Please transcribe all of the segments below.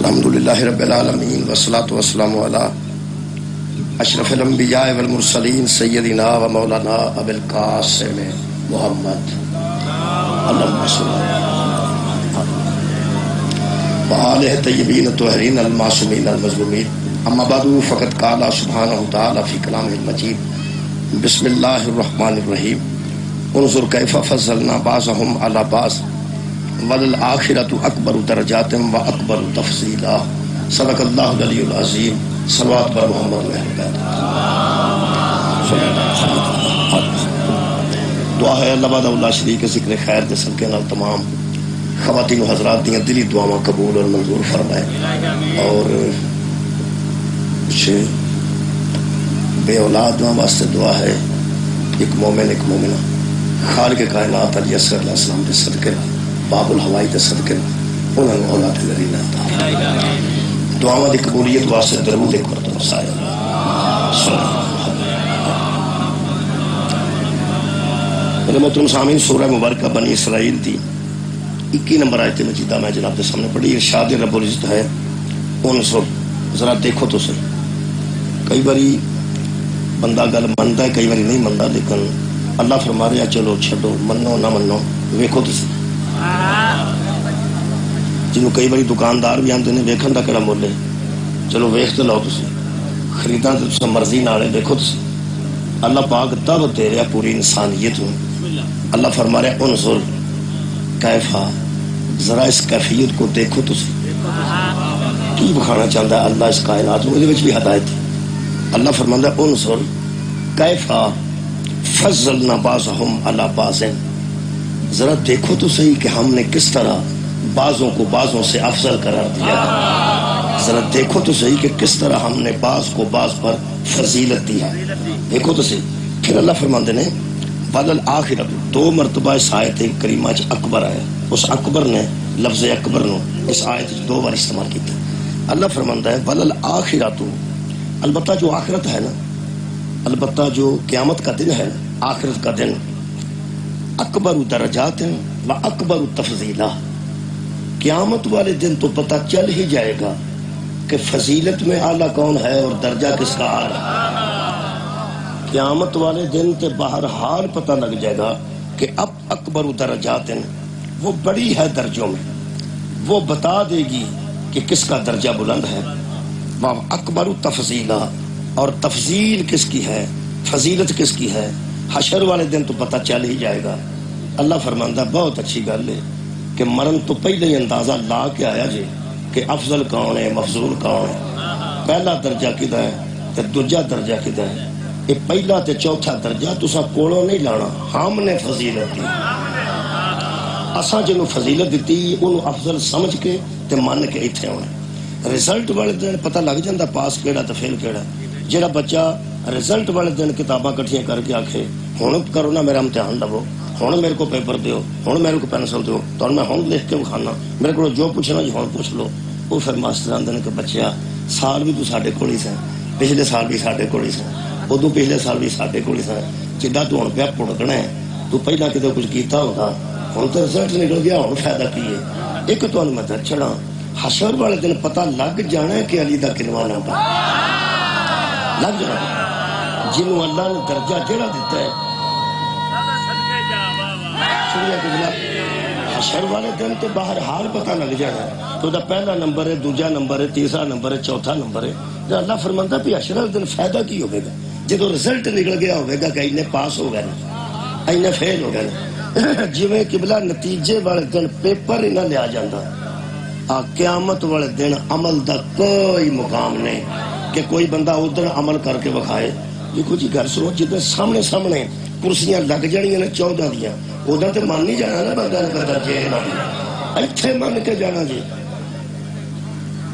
الحمدللہ رب العالمین والصلاة والسلام علی اشرف الانبیاء والمرسلین سیدنا و مولانا ابی القاسم محمد اللہم صلی وآلہ طیبین الطاہرین المعصومین المظلومین اما بعد فقد قال سبحانہ تعالی فی کلامہ المجید بسم اللہ الرحمن الرحیم انظر کیف فضلنا بعضهم علی بعض وللآخرۃ اکبر درجات و اکبر تفضیلا صدق اللہ العلی العظیم صلوات بر محمد دعا ہے اللہ بعد اللہ شریک ذکر خیر دے صدقے نال تمام خواتین و حضرات دیاں دلی دعاواں قبول اور منظور فرمائے اور کچھ بے اولاداں واسطے دعا ہے ایک مومن ایک مومنہ خالق کائنات علی اصغر علیہ السلام دے صدقے باب الہوائی دے صدقے انہوں نے اولاد لری نہ عطا دعاواں دی قبولیت واسطے درود ایک مرتبہ سایہ میرے محترم سامعین سورہ مبارکہ بنی اسرائیل دی 21 نمبر آیت مجیدہ میں جناب دے سامنے پڑھی ارشاد رب العزت ہے ان سب ذرا دیکھو تو صحیح کئی باری بندہ گل منتا ہے کئی باری نہیں منتا لیکن اللہ فرما رہا چلو چھڈو منو نہ منو ویکھو تو صحیح جنہوں کئی باری دکاندار بھی آتے ہیں ویکھن دا کہڑا مول ہے چلو ویکھ تو لو تسی خریداں تے تساں مرضی نال دیکھو تسی اللہ پاک دعوت دے رہا پوری انسانیت میں اللہ فرما رہا انظر کیفا ذرا اس کیفیت کو دیکھو تسی کی بکھانا چاہتا ہے اللہ اس کائنات میں بھی ہدایت اللہ فرماتا ہے انظر کیفا فضلنا بعضهم علی بعض ذرا دیکھو تو صحیح کہ ہم نے کس طرح بعضوں کو بعضوں سے افضل قرار دیا ہے ذرا دیکھو تو صحیح کہ کس طرح ہم نے بعض کو بعض پر فضیلت دی ہے دیکھو تو صحیح پھر اللہ فرماندے نے وللآخرۃ دو مرتبہ اس آیت کریمہ چ اکبر آیا اس اکبر نے لفظ اکبر نو اس آیت دو بار استعمال کیتا اللہ فرماندا ہے وللآخرۃ البتہ جو آخرت ہے نا البتہ جو قیامت کا دن ہے آخرت کا دن اکبر درجات و اکبر تفضیلا قیامت والے دن تو پتہ چل ہی جائے گا کہ فضیلت میں اعلیٰ کون ہے اور درجہ کس کا اعلیٰ قیامت والے دن تے باہر حال پتہ لگ جائے گا کہ اب اکبر درجات وہ بڑی ہے درجوں میں وہ بتا دے گی کہ کس کا درجہ بلند ہے وہ اکبر تفضیلا اور تفضیل کس کی ہے فضیلت کس کی ہے حشر والے دن تو پتہ چل ہی جائے گا اللہ فرماندہ بہت اچھی گل ہے کہ مرن تو پہلے ہی اندازہ لا کے آیا جی کہ افضل کون ہے مفضول کون ہے پہلا درجہ کدھا ہے تے دوجا درجہ کدھا ہے یہ پہلا تے چوتھا درجہ تسا کولوں نہیں لانا ہم نے فضیلت دی اساں جنوں فضیلت دیتی انہوں افضل سمجھ کے تے مان کے ایتھے ہونا رزلٹ والے دن پتہ لگ جاندہ پاس کیڑا تے فیل کیڑا جڑا بچہ رزلٹ والے دن کتاباں کٹھیاں کر کے آکھے ہن کرو نا میرا امتحان لو ہن میرے کو پیپر دیو ہن میرے کو پینسل دیو تو میں ہن لکھ کے بکھانا میرے کو جو پوچھنا جی ہن پوچھ لو وہ پھر ماسٹر آندے نے کہ بچیا سال بھی تو ساڈے کول ہی سن پچھلے سال بھی ساڈے کول ہی سن ادو پچھلے سال بھی ساڈے کول ہی سن جڈا تو ہن پیا پڑکنا ہے تو پہلا کتے کچھ کیتا ہوتا ہن تو رزلٹ نکل گیا ہن فائدہ کی ہے ایک تو میں در چھڑا حشر والے دن پتہ لگ جانا ہے کہ علی دا کنواں نمبر لگ جانا جنہوں اللہ نے درجہ جڑا دیتا ہے حشر والے دن تو باہر حال پتہ لگ جانا ہے تو دا پہلا نمبر ہے دوجا نمبر ہے تیسرا نمبر ہے چوتھا نمبر ہے جو اللہ فرماندا بھی حشر والے دن فائدہ کی ہوگا جدو رزلٹ نکل گیا ہوگا کہ اینے پاس ہو گئے اینے فیل ہو گئے جویں قبلہ نتیجے والے دن پیپر ہی نہ لیا جاتا قیامت والے دن عمل دا کوئی مقام نہیں کہ کوئی بندہ ادھر عمل کر کے بکھائے دیکھو جی گھر سنو جدھر سامنے سامنے کرسیاں لگ جانیاں نے 14 دیاں ادھر تو من نہیں جانا نا بندہ نے پتا جی ایتھے من کے جانا جی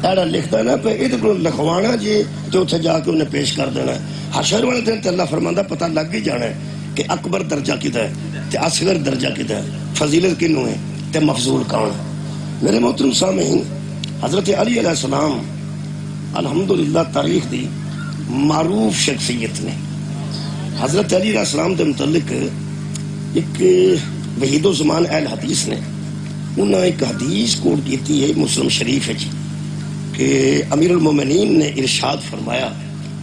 ایڑا لکھتا نا پہ ادھر کو لکھوانا جی تو اتھے جا کے انہیں پیش کر دینا ہے حشر والے دن تے اللہ فرماندہ پتہ لگ ہی جانا ہے کہ اکبر درجہ کدھا ہے تے اصغر درجہ کدھا ہے فضیلت کنوں ہے تے مفضول کون ہے میرے محترم سامعین حضرت علی علیہ السلام الحمدللہ تاریخ دی معروف شخصیت نے حضرت علی علیہ السلام دے متعلق ایک وحید و زمان اہل حدیث نے انہاں ایک حدیث کوٹ کیتی ہے مسلم شریف ہے جی کہ امیر المومنین نے ارشاد فرمایا،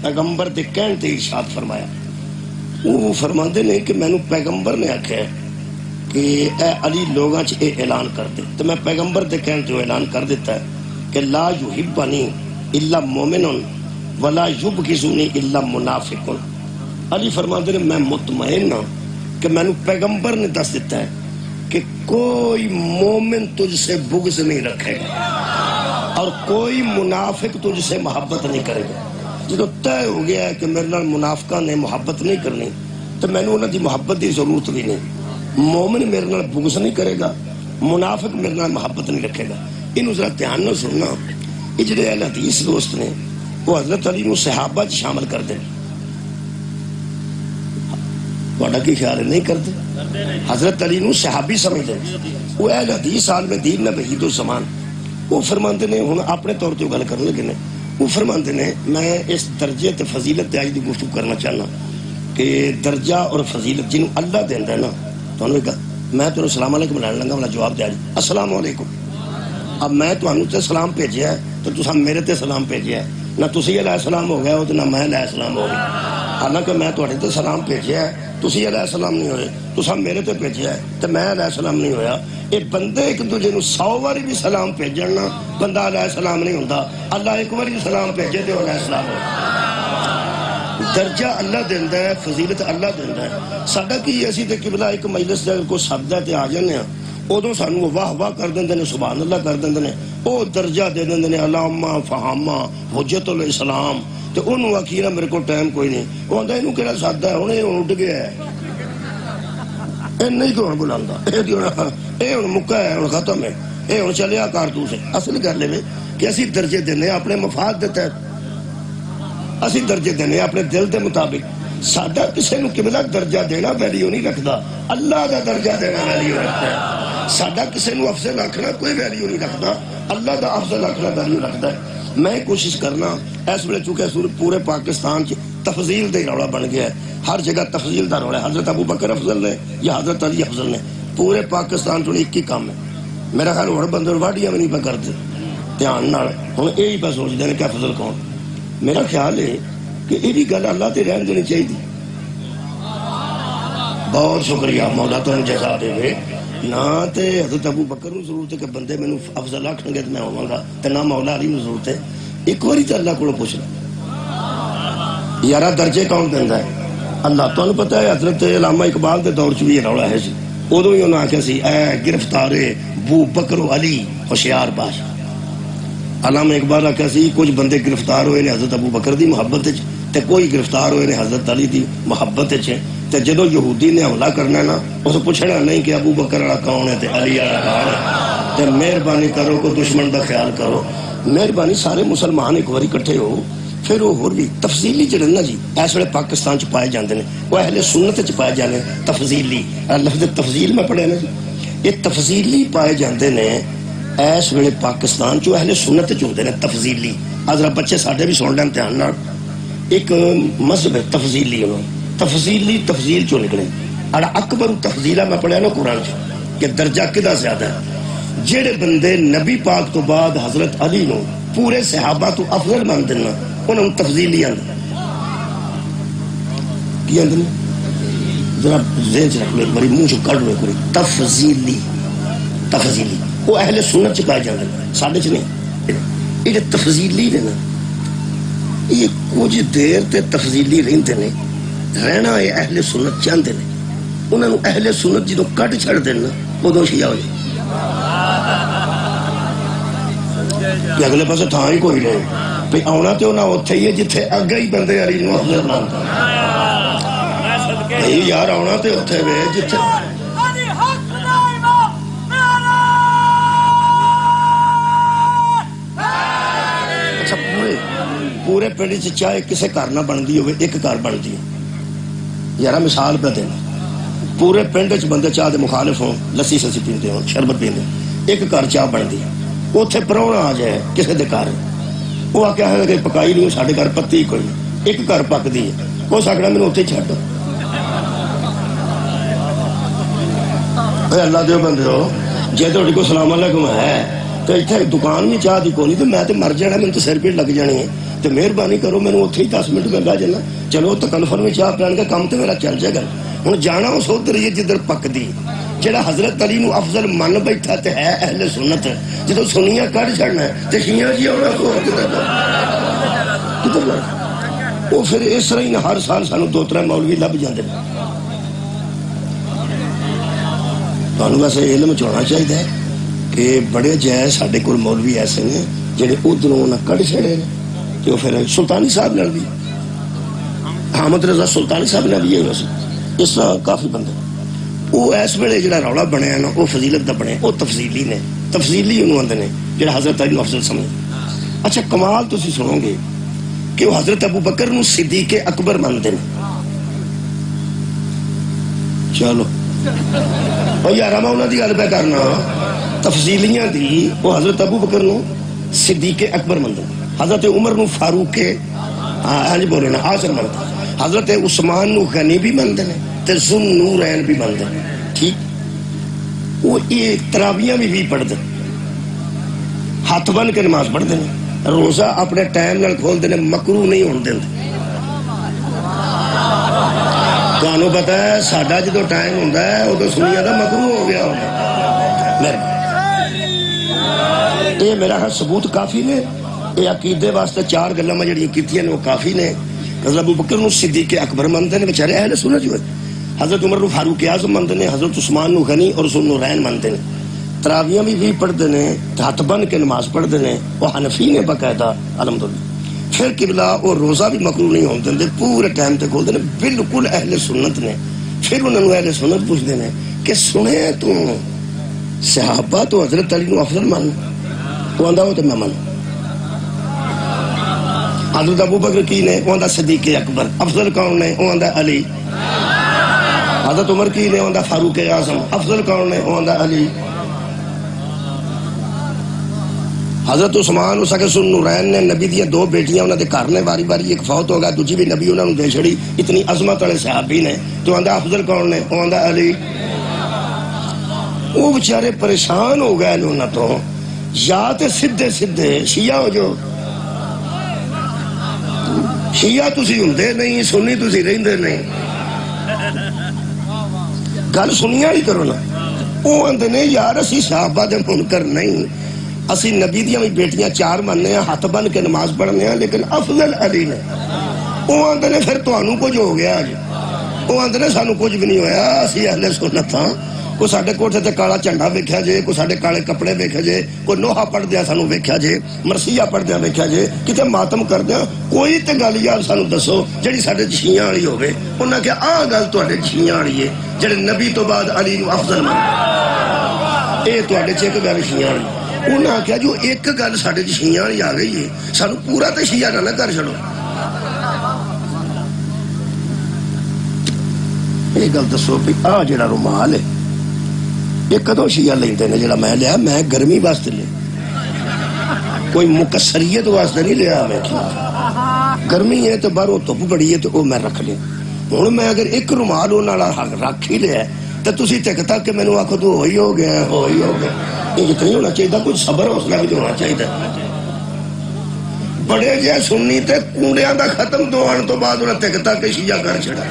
پیغمبر دے کہن تے ارشاد فرمایا، وہ فرماندے نے کہ مینوں پیغمبر نے آکھیا کہ اے علی لوگاں چ اے اعلان کر دے، تو میں پیغمبر دے کہن تے اعلان کر دیتا ہے کہ لا یحبنی الا مومن ولا یبغضنی الا منافق۔ علی فرماندے نے میں مطمئن ہوں کہ مینوں پیغمبر نے دس دیتا ہے کہ کوئی مومن تجھ سے بغض نہیں رکھے گا اور کوئی منافق تجھ سے محبت نہیں کرے گا۔ جدو طے ہو گیا ہے کہ میرے نال منافقہ نے محبت نہیں کرنی تو میں نے انہوں دی محبت دی ضرورت بھی نہیں۔ مومن میرے نال بغض نہیں کرے گا، منافق میرے نال محبت نہیں رکھے گا۔ انہوں ذرا دھیان نہ سننا، یہ جڑے اہل حدیث دوست نے وہ حضرت علی نو صحابہ چ شامل کر دیں، تہاڈا کی خیال ہے؟ نہیں کرتے؟ حضرت علی نو صحابی سمجھتے وہ اہل حدیث عالم دین نہ وحید الزمان۔ وہ فرماندے نے ہن اپنے طور تے گل کرن لگے نے، وہ فرماندے نے میں اس درجے تے فضیلت تے اج دی گفتگو کرنا چاہنا کہ درجہ اور فضیلت جنوں اللہ دیندا ہے نا، تانوں میں تانوں السلام علیکم لین لگا، والا جواب دیا جی السلام علیکم۔ اب میں تانوں تے سلام بھیجیا ہے تو تساں میرے تے سلام بھیجیا ہے، نہ تسی علیہ السلام ہو گئے ہو تے نہ میں علیہ السلام ہو گیا، حالانکہ میں تہاڈے تے سلام بھیجیا ہے، تسی علیہ السلام نہیں ہوئے، تساں میرے تے بھیجیا ہے تے میں علیہ السلام نہیں ہویا۔ یہ بندے ایک دوجے نو 100 واری بھی سلام بھیجن نا بندہ علیہ السلام نہیں ہوندا، اللہ ایک واری سلام بھیجے تے علیہ السلام ہو۔ درجہ اللہ دیندا ہے، فضیلت اللہ دیندا ہے۔ ساڈا کی اسی تے قبلہ ایک مجلس دے کو سبدا ہے تے آ جانے ہاں، ادو سانو واہ واہ کر دیں نے، سبحان اللہ کر دیں نے، وہ درجہ دے دیں نے علامہ فہامہ حجت الاسلام، تو انہوں آخی نا میرے کو ٹائم کوئی نہیں، وہ آتا یہ کہڑا سادہ ہے، ہوں یہ اٹھ گیا ہے، یہ نہیں تو ہوں بلا یہ ہوں مکا ہے، ہوں ختم ہے، یہ ہوں چلیا کارتوس ہے۔ اصل کر لے کہ اسی درجے دینے اپنے مفاد دے تحت، اسی درجے دینے اپنے دل دے مطابق۔ سادہ کسی نو قبلہ درجہ دینا ویلیو نہیں رکھتا، اللہ دا درجہ دینا ویلیو رکھتا ہے۔ سادہ کسی نو افضل آکھنا کوئی ویلیو نہیں رکھتا، اللہ دا افضل آکھنا ویلیو رکھتا ہے۔ میں کوشش کرنا اس ویلے چونکہ پورے پاکستان چ تفضیل دا رولا بن گیا ہے، ہر جگہ تفضیل دا رولا ہے، حضرت ابو بکر افضل نے یا حضرت علی افضل نے، پورے پاکستان چ ایک ہی کام ہے۔ میرا خیال ہوں بندے واڈیاں بھی نہیں پہ کرتے دھیان نال، ہوں یہی پہ سوچتے ہیں کہ افضل کون۔ میرا خیال ہے کہ یہ بھی گل اللہ تے رہن دینی چاہیے۔ بہت شکریہ مولا تمہیں جزا دے نہ تے حضرت ابو بکر نو ضرورت ہے کہ بندے مینو افضل آکھن گے تو میں ہوواں گا، تے نہ مولا علی نو ضرورت ہے۔ ایک باری تو اللہ کو پوچھ لو یارا درجے کون دیندا ہے؟ اللہ۔ تمہیں پتہ ہے حضرت علامہ اقبال دے دور چ بھی یہ رولا ہے سی، ادو ہی انہوں نے آخیا سی اے گرفتارے بو بکر علی ہوشیار باش۔ علامہ اقبال آخیا سی کچھ بندے گرفتار ہوئے نے حضرت ابو بکر دی محبت تے کوئی گرفتار ہوئے نے حضرت علی دی محبت تے جدو یہودی نے حملہ کرنا نا اس پوچھنا نہیں کہ ابو بکر والا کون ہے تے علی والا کون ہے، تے مہربانی کرو کو دشمن دا خیال کرو۔ مہربانی سارے مسلمان ایک باری کٹھے ہو، پھر وہ ہور بھی تفصیلی جڑے نا جی اس ویلے پاکستان چ پائے جاندے نے، وہ اہل سنت چ پائے جاندے تفصیلی، لفظ تفضیل میں پڑھیا نا جی، یہ تفصیلی پائے جاندے نے اس ویلے پاکستان چ اہل سنت چ ہوندے نے تفصیلی۔ ذرا بچے ساڈے بھی سن لین دھیان نال، ایک مذہب ہے تفضیلی، تفضیلی تفضیل چوں نکلے۔ اکبر تفضیلہ میں پڑھیا نا قرآن چ کہ درجہ کدا زیادہ ہے، جہے بندے نبی پاک تو بعد حضرت علی نو پورے صحابہ تو افضل مان دینا انہوں تفضیلی آدھے کی آدھے ذرا ذہن چ رکھ لو، ایک باری منہ چ کڈ لو ایک باری، تفضیلی تفضیلی وہ اہل سنت چ پائے جاندے نے، ساڈے چ نہیں۔ یہ تفضیلی نے نا یہ کچھ دیر تے تفضیلی رہندے نے، رہنا یہ اہل سنت چاہتے ہیں، انہوں نے اہل سنت جدو کٹ چھڑ دینا ادو شیعہ ہو جائے کہ اگلے پاسے تھان ہی کوئی نہیں پہ آنا تو نہ اتنے ہی ہے جتنے اگے ہی بندے علی نو افضل مانتا نہیں یار، آنا تو اتنے وے جتنے اچھا پورے پنڈ چاہے کسی گھر نہ بنتی ہوئے ایک گھر بنتی ہے یار، مثال پہ دینا پورے پنڈ چ بندے چاہ دے مخالف ہوں، لسی سسی پیندے ہوں، شربت پیندے، ایک گھر چاہ بنتی اتنے پراؤنا آ جائے کسی کے گھر، وہ آ کے کہ پکائی نہیں سارے گھر پتی کوئی ایک گھر پکتی ہے، وہ سکنا میرے اتنے چڈ اللہ دیو بندے ہو، جی تھوڑی کو سلام علیکم ہے تو اتنے دکان بھی چاہ دی کونی تو میں تو مر جانا میرے تو سر پیڑ لگ جانی ہے تو مہربانی کرو میں اتنے ہی 10 منٹ میں بہ جانا چلو تو کنفرم میں چاہ پلان کا کام تو میرا چل جائے گا ہوں جانا اس ادھر ہی جدھر پکتی جہاں حضرت علی نو افضل من بیٹھا تو ہے اہل سنت جدو سنیاں کٹ چڑنا ہے تو شیعہ جی آنا کدھر جانا وہ پھر اس طرح ہی ہر سال سانو 2-3 مولوی لب جاتے ہیں تمہیں ویسے علم چاہنا چاہیے کہ بڑے جائے سارے کول مولوی ایسے نے جہے ادھروں نہ کٹ چڑے تو پھر سلطانی صاحب نے بھی حامد رضا سلطانی صاحب نے بھی یہ اس طرح کافی بندے وہ اس ویلے جڑا رولا بنیا نا وہ فضیلت کا بنیا وہ تفصیلی نے تفصیلی انہوں آتے ہیں جڑا حضرت علی افضل سمجھ اچھا کمال تسی سنو گے کہ وہ حضرت ابو بکر نو صدیق اکبر مانتے ہیں چلو اور یار میں انہوں کی گل پہ کرنا تفصیلیاں دی وہ حضرت ابو بکر نو صدیق اکبر مانتے ہیں حضرت عمر نو فاروق ہاں جی بولے نا آسر مانتے حضرت عثمان نو غنی بھی مانتے ہیں تے ذو نورین بھی مانتے ہیں ٹھیک وہ یہ تراویاں بھی پڑھتے ہاتھ بن کے نماز پڑھتے ہیں روزہ اپنے ٹائم نال کھولتے ہیں مکروہ نہیں ہون دیندے تانوں پتہ ہے ساڈا جدو ٹائم ہوندا ہے ادو سنیاں دا مکروہ ہو گیا ہوندا یہ میرا ثبوت کافی نے یہ عقیدے واسطے 4 گلاں میں جڑیاں کیتیاں نے وہ کافی نے حضرت ابو بکر نو صدیق اکبر مانتے ہیں بیچارے اہل سنت جو ہے حضرت عمر نو فاروق اعظم مانتے ہیں حضرت عثمان نو غنی اور ذو نورین مانتے ہیں تراویاں بھی پڑھتے ہیں ہاتھ بن کے نماز پڑھتے ہیں وہ حنفی نے باقاعدہ الحمدللہ پھر قبلہ اور روزہ بھی مکروہ نہیں ہوتے ہیں پورے ٹائم تے کھولتے ہیں بالکل اہل سنت نے پھر انہوں نے اہل سنت پوچھتے ہیں کہ سنے تو صحابہ تو حضرت علی نو افضل مان وہ آندا ہو تو میں مان حضرت ابو بکر کی نے وہ آندا صدیق اکبر افضل کون نے وہ آندا علی حضرت عمر کی نے وہ آندا فاروق اعظم افضل کون نے وہ آندا علی حضرت عثمان اس کے ذو نورین نے نبی دیا 2 بیٹیاں انہوں نے گھر نے باری باری ایک فوت ہو گیا دوسری بھی نبی انہوں نے دے چھڑی اتنی عظمت والے صحابی نے تو آندا افضل کون نے وہ آندا علی وہ بیچارے پریشان ہو گئے انہوں تو یا تے سدھے سدھے شیعہ ہو جو شیعہ تسی ہوندے نہیں سنی تسی رہندے نہیں گل سنیا ہی کرو نا وہ آندے نے یار اسی صحابہ دے منکر نہیں اسی نبی دیاں بھی بیٹیاں 4 ماننے ہیں ہاتھ بن کے نماز پڑھنے ہیں لیکن افضل علی نے وہ آندے نے پھر تانوں کچھ ہو گیا وہ آندے نے سانوں کچھ بھی نہیں ہویا اسی اہل سنت ہاں کوئی ساڈے کوٹھے تے کالا جھنڈا ویکھیا جے کوئی ساڈے کالے کپڑے ویکھے جے کوئی نوحہ پڑھدیا سانوں ویکھیا جے مرثیہ پڑھدیا ویکھیا جے کتے ماتم کردیا کوئی تے گل یار سانوں دسو جڑی ساڈے شیعہ والی ہوے انہاں کہ آ گل تواڈے شیعہ والی ہے جڑے نبی تو بعد علی نو افضل مان اے تواڈے چ ایک گل شیعہ والی انہاں آخیا جو ایک گل ساڈے شیعہ والی آ گئی ہے سانوں پورا تے شیعہ نہ کر چھڑو یہ گل دسو بھی آ جڑا رومال ہے یہ کدو شیعہ لیندے نے جڑا میں لیا میں گرمی واسطے لیا کوئی مکسریت واسطے نہیں لیا میں گرمی ہے تو باہر دھوپ بڑی ہے تو وہ میں رکھ لیا ہوں میں اگر ایک رومال رکھ ہی لیا تو تسی تک کہ مینوں آکھو تو ہوئی ہو گیا یہ اتنا ہونا چاہیے کچھ صبر حوصلہ بھی ہونا چاہیے بڑے جے سننی تے کونڈیاں دا ختم تو آن تو بعد انہیں تکتا کہ شیعہ کر چھڑا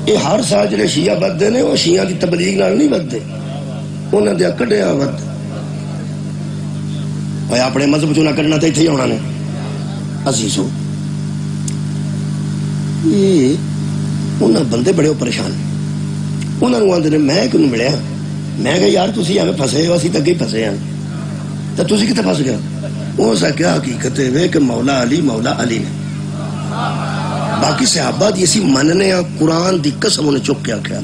یہ ہر سال جڑے شیعہ بدتے ہیں وہ شیعہ کی تبلیغ نال نہیں بدتے انہوں نے کڈیا ود اپنے مذہب چوں نہ کڈنا تو اتنے ہی ہونا نے عزیزو یہ انہوں بندے بڑے پریشان انہوں نے آدھے میں کیوں ملیا میں کہ یار تسی ایویں پھسے ہو اسی تو اگے پھسے ہیں تو تسی کتنے پھس گیا وہ سا کیا حقیقت ہے کہ مولا علی نے باقی صحابہ دی اسی مننے ہیں قرآن دی قسم انہیں چک کے آکھیا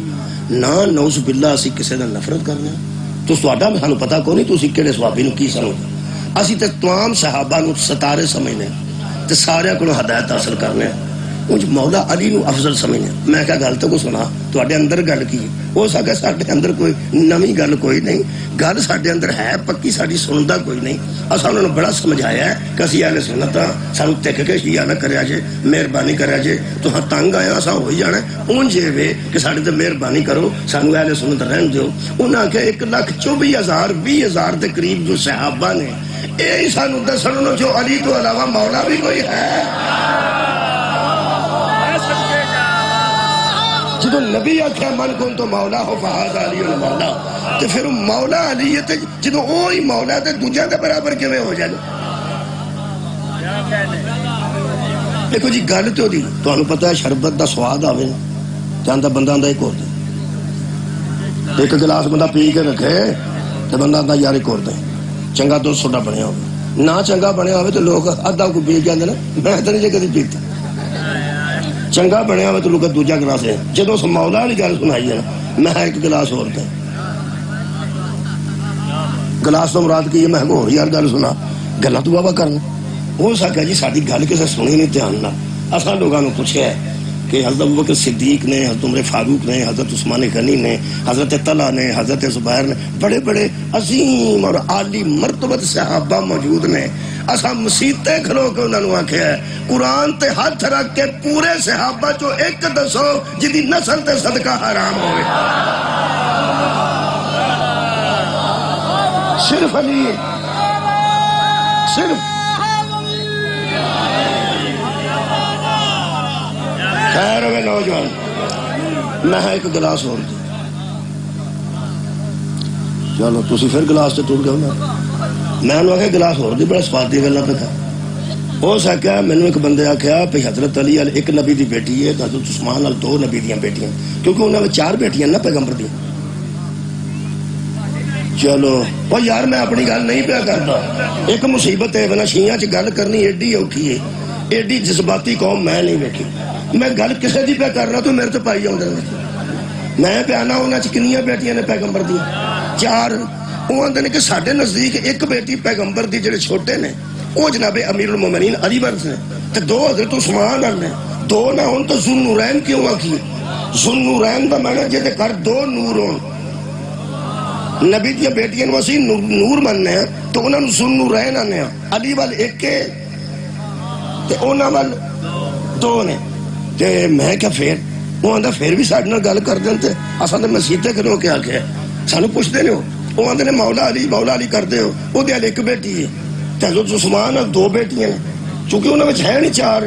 نا نعوذ باللہ اسی کسے دا نفرت کرنے تو سواڈا میں سانوں پتا کو نہیں تو اسی کیڑے صحابی نو کی سمجھ اسی تے تمام صحابہ نو ستارے سمجھنے تے سارے کو ہدایت حاصل کرنے انج مولا علی نو افضل سمجھنے. میں کہا گل تو کو سنا تواڈے اندر گل کی ہو سکے ساڈے اندر کوئی نویں گل کوئی نہیں, گل ساڈے اندر ہے پکی, ساڈی سندا کوئی نہیں. اساں انہاں نوں بڑا سمجھایا ہے کہ اسی اہل سنت ہاں, سانوں تک کے شیعہ نہ کریا جے, مہربانی کریا جے, تہاں تنگ آیا اساں ہوئی جانا اونج وے کہ ساڈے تے مہربانی کرو, سانوں اہل سنت رہن دیو. انہاں کہ 1,24,000 20,000 دے قریب جو صحابہ نے اے سانوں دسن جو علی تو علاوہ مولا بھی کوئی ہے. جدو نبی آخیا من کن تو مولا ہو فہذا علی مولا, تو پھر مولا علی ہے جدو وہی مولا تو دوجا کے برابر کیویں ہو جائے. دیکھو جی گل تو دی تمہیں پتا ہے شربت دا سواد آوے چاہتا بندہ آتا ایک اور دے, ایک گلاس بندہ پی کے رکھے تو بندہ آتا یار ایک اور دے, چنگا تو سوڈا بنیا ہو, نہ چنگا بنیا ہوئے تو لوگ ادھا کو پی کے آتے نا میں تو نہیں جے کدی پیتا, چنگا بنیا ہوئے تو لوگ دوجا گلاس ہے. جدو اس مولا والی گل سنائی ہے نا میں ایک گلاس اور دیں, گلاس تو مراد کی ہے میں ہو یار گل سنا گلا تو بابا کرنا. ہو سکا جی ساری گل کسی سنی نہیں دھیان نہ. اصل لوگوں نے پوچھا ہے کہ حضرت ابوبکر صدیق نے, حضرت عمر فاروق نے, حضرت عثمان غنی نے, حضرت طلحہ نے, حضرت زبیر نے, بڑے بڑے عظیم اور عالی مرتبت صحابہ موجود نے. اساں مسیطے کھلو کے انہوں نے آکھیا ہے قرآن تے ہاتھ رکھ کے پورے صحابہ چو ایک دسو جدی نسل تے صدقہ حرام ہوئے. صرف علی, صرف خیر ہوئے نوجوان. میں ایک گلاس اور دی, چلو تسی پھر گلاس سے ٹوٹ گئے نا. میں انہوں نے گلاس اور دی بڑا سواد دی گلا پہ تھا. ہو سکیا میں نے ایک بندے آخیا پہ حضرت علی ایک نبی دی بیٹی ہے, حضرت عثمان 2 نبی دیاں بیٹیاں, کیونکہ انہوں نے 4 بیٹیاں نا پیغمبر دی. چلو وہ یار میں اپنی گل نہیں پیا کرتا, ایک مصیبت ہے بنا شیعہ چ گل کرنی ایڈی اوکھی ہے, ایڈی جذباتی قوم میں نہیں ویکھی. میں گل کسے دی پیا کر رہا تو میرے تو پائی آؤں میں پیا آنا انہوں نے کنیاں بیٹیاں نے پیغمبر دی 4. وہ آتے ہیں کہ ساڈے نزدیک ایک بیٹی پیغمبر دی جڑے چھوٹے نے وہ جناب امیر المومنین علی برس نے, تو 2 حضرت عثمان نے, 2 نہ ہون تو ذو نورین کیوں آکھی ہے. ذو نورین دا معنی جے کر 2 نور ہون, نبی دیا بیٹیاں وسی نور مننے ہیں تو انہوں نے ذو نورین آنے ہیں. علی وال ایک کے تے انہوں وال 2 نے. تے میں کیا پھر وہ آندا پھر بھی ساڈے نال گل کر دین تے اساں تے مسیتے کرو کہ آکھیا سانو پوچھدے نے وہ آندے نے مولا علی کردے ہو, وہ دے ایک بیٹی ہے تے حضرت عثمان 2 بیٹیاں نے, چونکہ انہاں وچ ہے نہیں 4.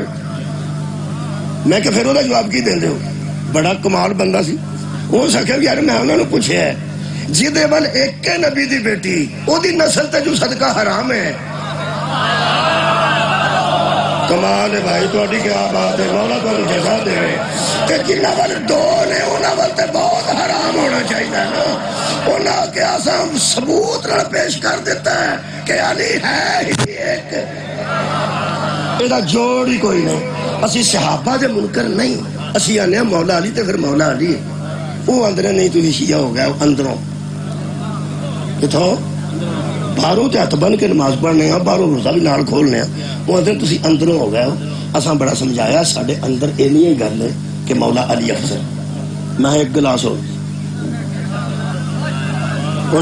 میں کہ پھر وہ جواب کی دیندے ہو. بڑا کمال بندہ سی. ہو سکے یار میں انہاں نوں پوچھیا ہے جدے ول ایک نبی دی بیٹی او دی نسل تے جو صدقہ حرام ہے. کمال ہے بھائی تہاڈی کیا بات ہے, مولا تانوں جزا دے. تے جنہاں ول 2 نے انہاں ول تے بہت حرام ہونا چاہیے نا. انہاں کے اساں ثبوت نال پیش کر دیتا ہے کہ علی ہے ہی ایک, ایدا جوڑ ہی کوئی نہیں. اسی صحابہ دے منکر نہیں, اسی آنے مولا علی تے پھر مولا علی. وہ اندر نہیں تو شیعہ ہو گیا اندروں کتوں باہروں تے ہاتھ بن کے نماز پڑھنے ہیں, باہروں روزہ بھی نال کھولنے ہیں. وہ اندر تسی اندروں ہو گئے ہو. اساں بڑا سمجھایا ساڈے اندر اینی ہی گل ہے کہ مولا علی افضل. میں ایک گلاس ہو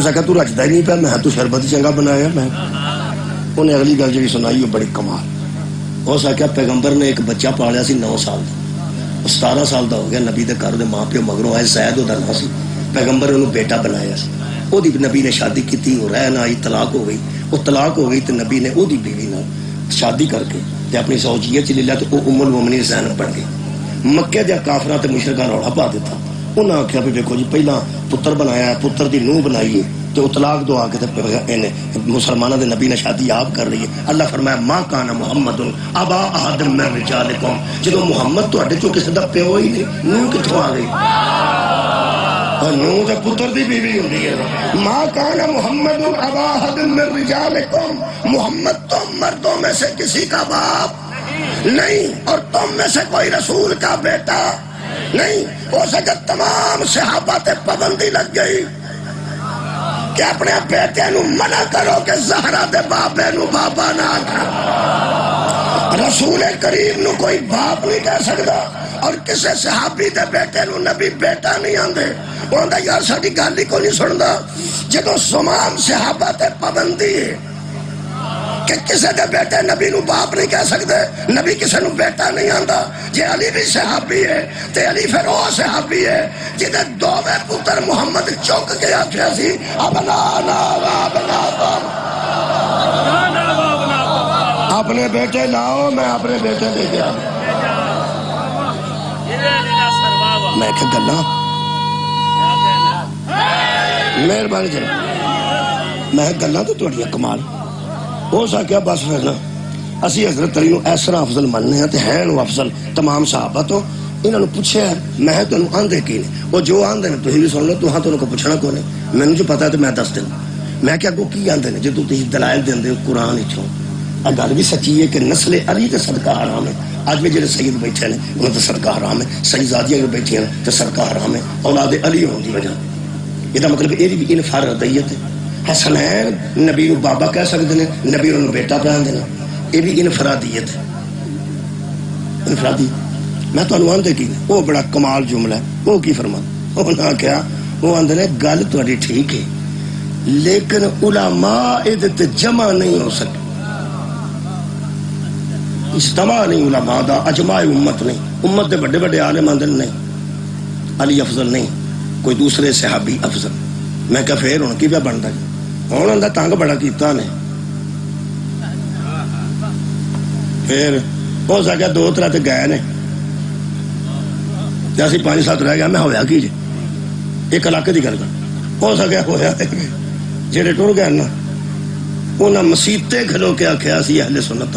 سکا تو رچدا ہی نہیں پیا, میں تو شربت چنگا بنایا. میں انہیں اگلی گل جی سنائی وہ بڑی کمال. ہو سکیا پیغمبر نے ایک بچہ پالیا سی 9 سال کا, 17 سال دا ہو گیا. نبی دے گھر دے ماں پیو مگروں آئے, زید دا نام سی. پیغمبر نے انہوں بیٹا بنایا سی. وہ نبی نے شادی کی, وہ رہ نہ آئی, طلاق ہو گئی. وہ طلاق ہو گئی تو نبی نے وہ بیوی نہ شادی کر کے تے اپنی زوجیت چ لے لیا, تو وہ ام المومنین زینب بن گئی. مکے دے کافراں تے مشرکاں روڑا پا دیتا. انہاں آکھیا بھی دیکھو جی پہلا پتر بنایا ہے, پتر دی نوح بنائی ہے, تو طلاق دو آ کے مسلمانوں دے نبی نے شادی آپ کر رہی ہے. اللہ فرمایا ما کان محمد ابا احد من رجالکم, جدو محمد تواڈے چوں کسی دا پیو ہی نہیں, نوح کتھوں آ گئی؟ نوح تے پتر دی بیوی ہوندی ہے. ما کان محمد ابا احد من رجالکم, محمد تم مردوں میں سے کسی کا باپ نہیں, اور تم میں سے کوئی رسول کا بیٹا نہیں. ہو سکے تمام صحابہ تے پابندی لگ گئی کہ اپنے بیٹے نو منع کرو کہ زہرا دے بابے نو بابا نہ آکھا. رسول کریم نو کوئی باپ نہیں کہہ سکتا، اور کسے صحابی دے بیٹے نو نبی بیٹا نہیں آندے۔ وہ آندا یار ساڈی گل ہی کوئی نہیں سندا۔ جدوں تمام صحابہ تے پابندی ہے کہ کسے دے بیٹے نبی نو باپ نہیں کہہ سکتے، نبی کسے نو بیٹا نہیں آندا۔ جے علی بھی صحابی ہے تے علی پھر وہ صحابی ہے جدے دوویں پتر محمد چک کے آکھیا سی ابنانا و ابناکم، اپنے بیٹے لاؤ میں اپنے بیٹے دے گیا۔ میں کہ گلا مہربانی جناب، میں گلا تو تھوڑی کمال ہو سکیا۔ بس پھر نا اسی حضرت علی نو اس طرح افضل مننے ہیں تے ہیں نو افضل تمام صحابہ تو۔ انہوں نے پوچھا میں تمہیں آندے کی نہیں، وہ جو آندے نے تھی بھی سن لو، تو ہاں تمہیں کو پوچھنا کو نہیں، میں جو پتا ہے تو میں دس دوں۔ میں کیا کو کی آندے نے جو تھی دلائل دیں قرآن چھو۔ گل بھی سچی ہے کہ نسل علی تے صدقہ حرام ہے۔ اج بھی جڑے سید بیٹھے ہیں انہوں تے صدقہ حرام ہے، سیدزادیاں جو بیٹھی ہیں تے صدقہ حرام ہے اولاد علی ہونے کی وجہ۔ یہ مطلب یہ بھی انفرادیت ہے۔ حسنین نبی نو بابا کہہ سکتے ہیں، نبی انہوں بیٹا پہ آندے ہیں، یہ بھی انفرادیت ہے۔ انفرادی میں تمہیں آندے کی وہ بڑا کمال جملہ ہے۔ وہ کی فرما وہ نہ کیا وہ آندے نے گل تہاڈی ٹھیک ہے لیکن علماء ادھر جمع نہیں ہو سکے، اجتماع نہیں علماء دا، اجماع امت نہیں، امت دے بڑے بڑے عالم آندے نہیں علی افضل نہیں کوئی دوسرے صحابی افضل۔ میں کہا پھر ہوں کی پہ بنتا ہے؟ ہوں اندر تنگ بڑا کیتا نے، پھر ہو سکیا دو طرح تے گئے نے تے اسی 5-7 رہ گیا۔ میں ہویا کی جی ایک علاقے کی گل کر، ہو سکیا ہویا جہے ٹر گئے نا انہیں مسیطے کھلو کے آخیا سی اہل سنت۔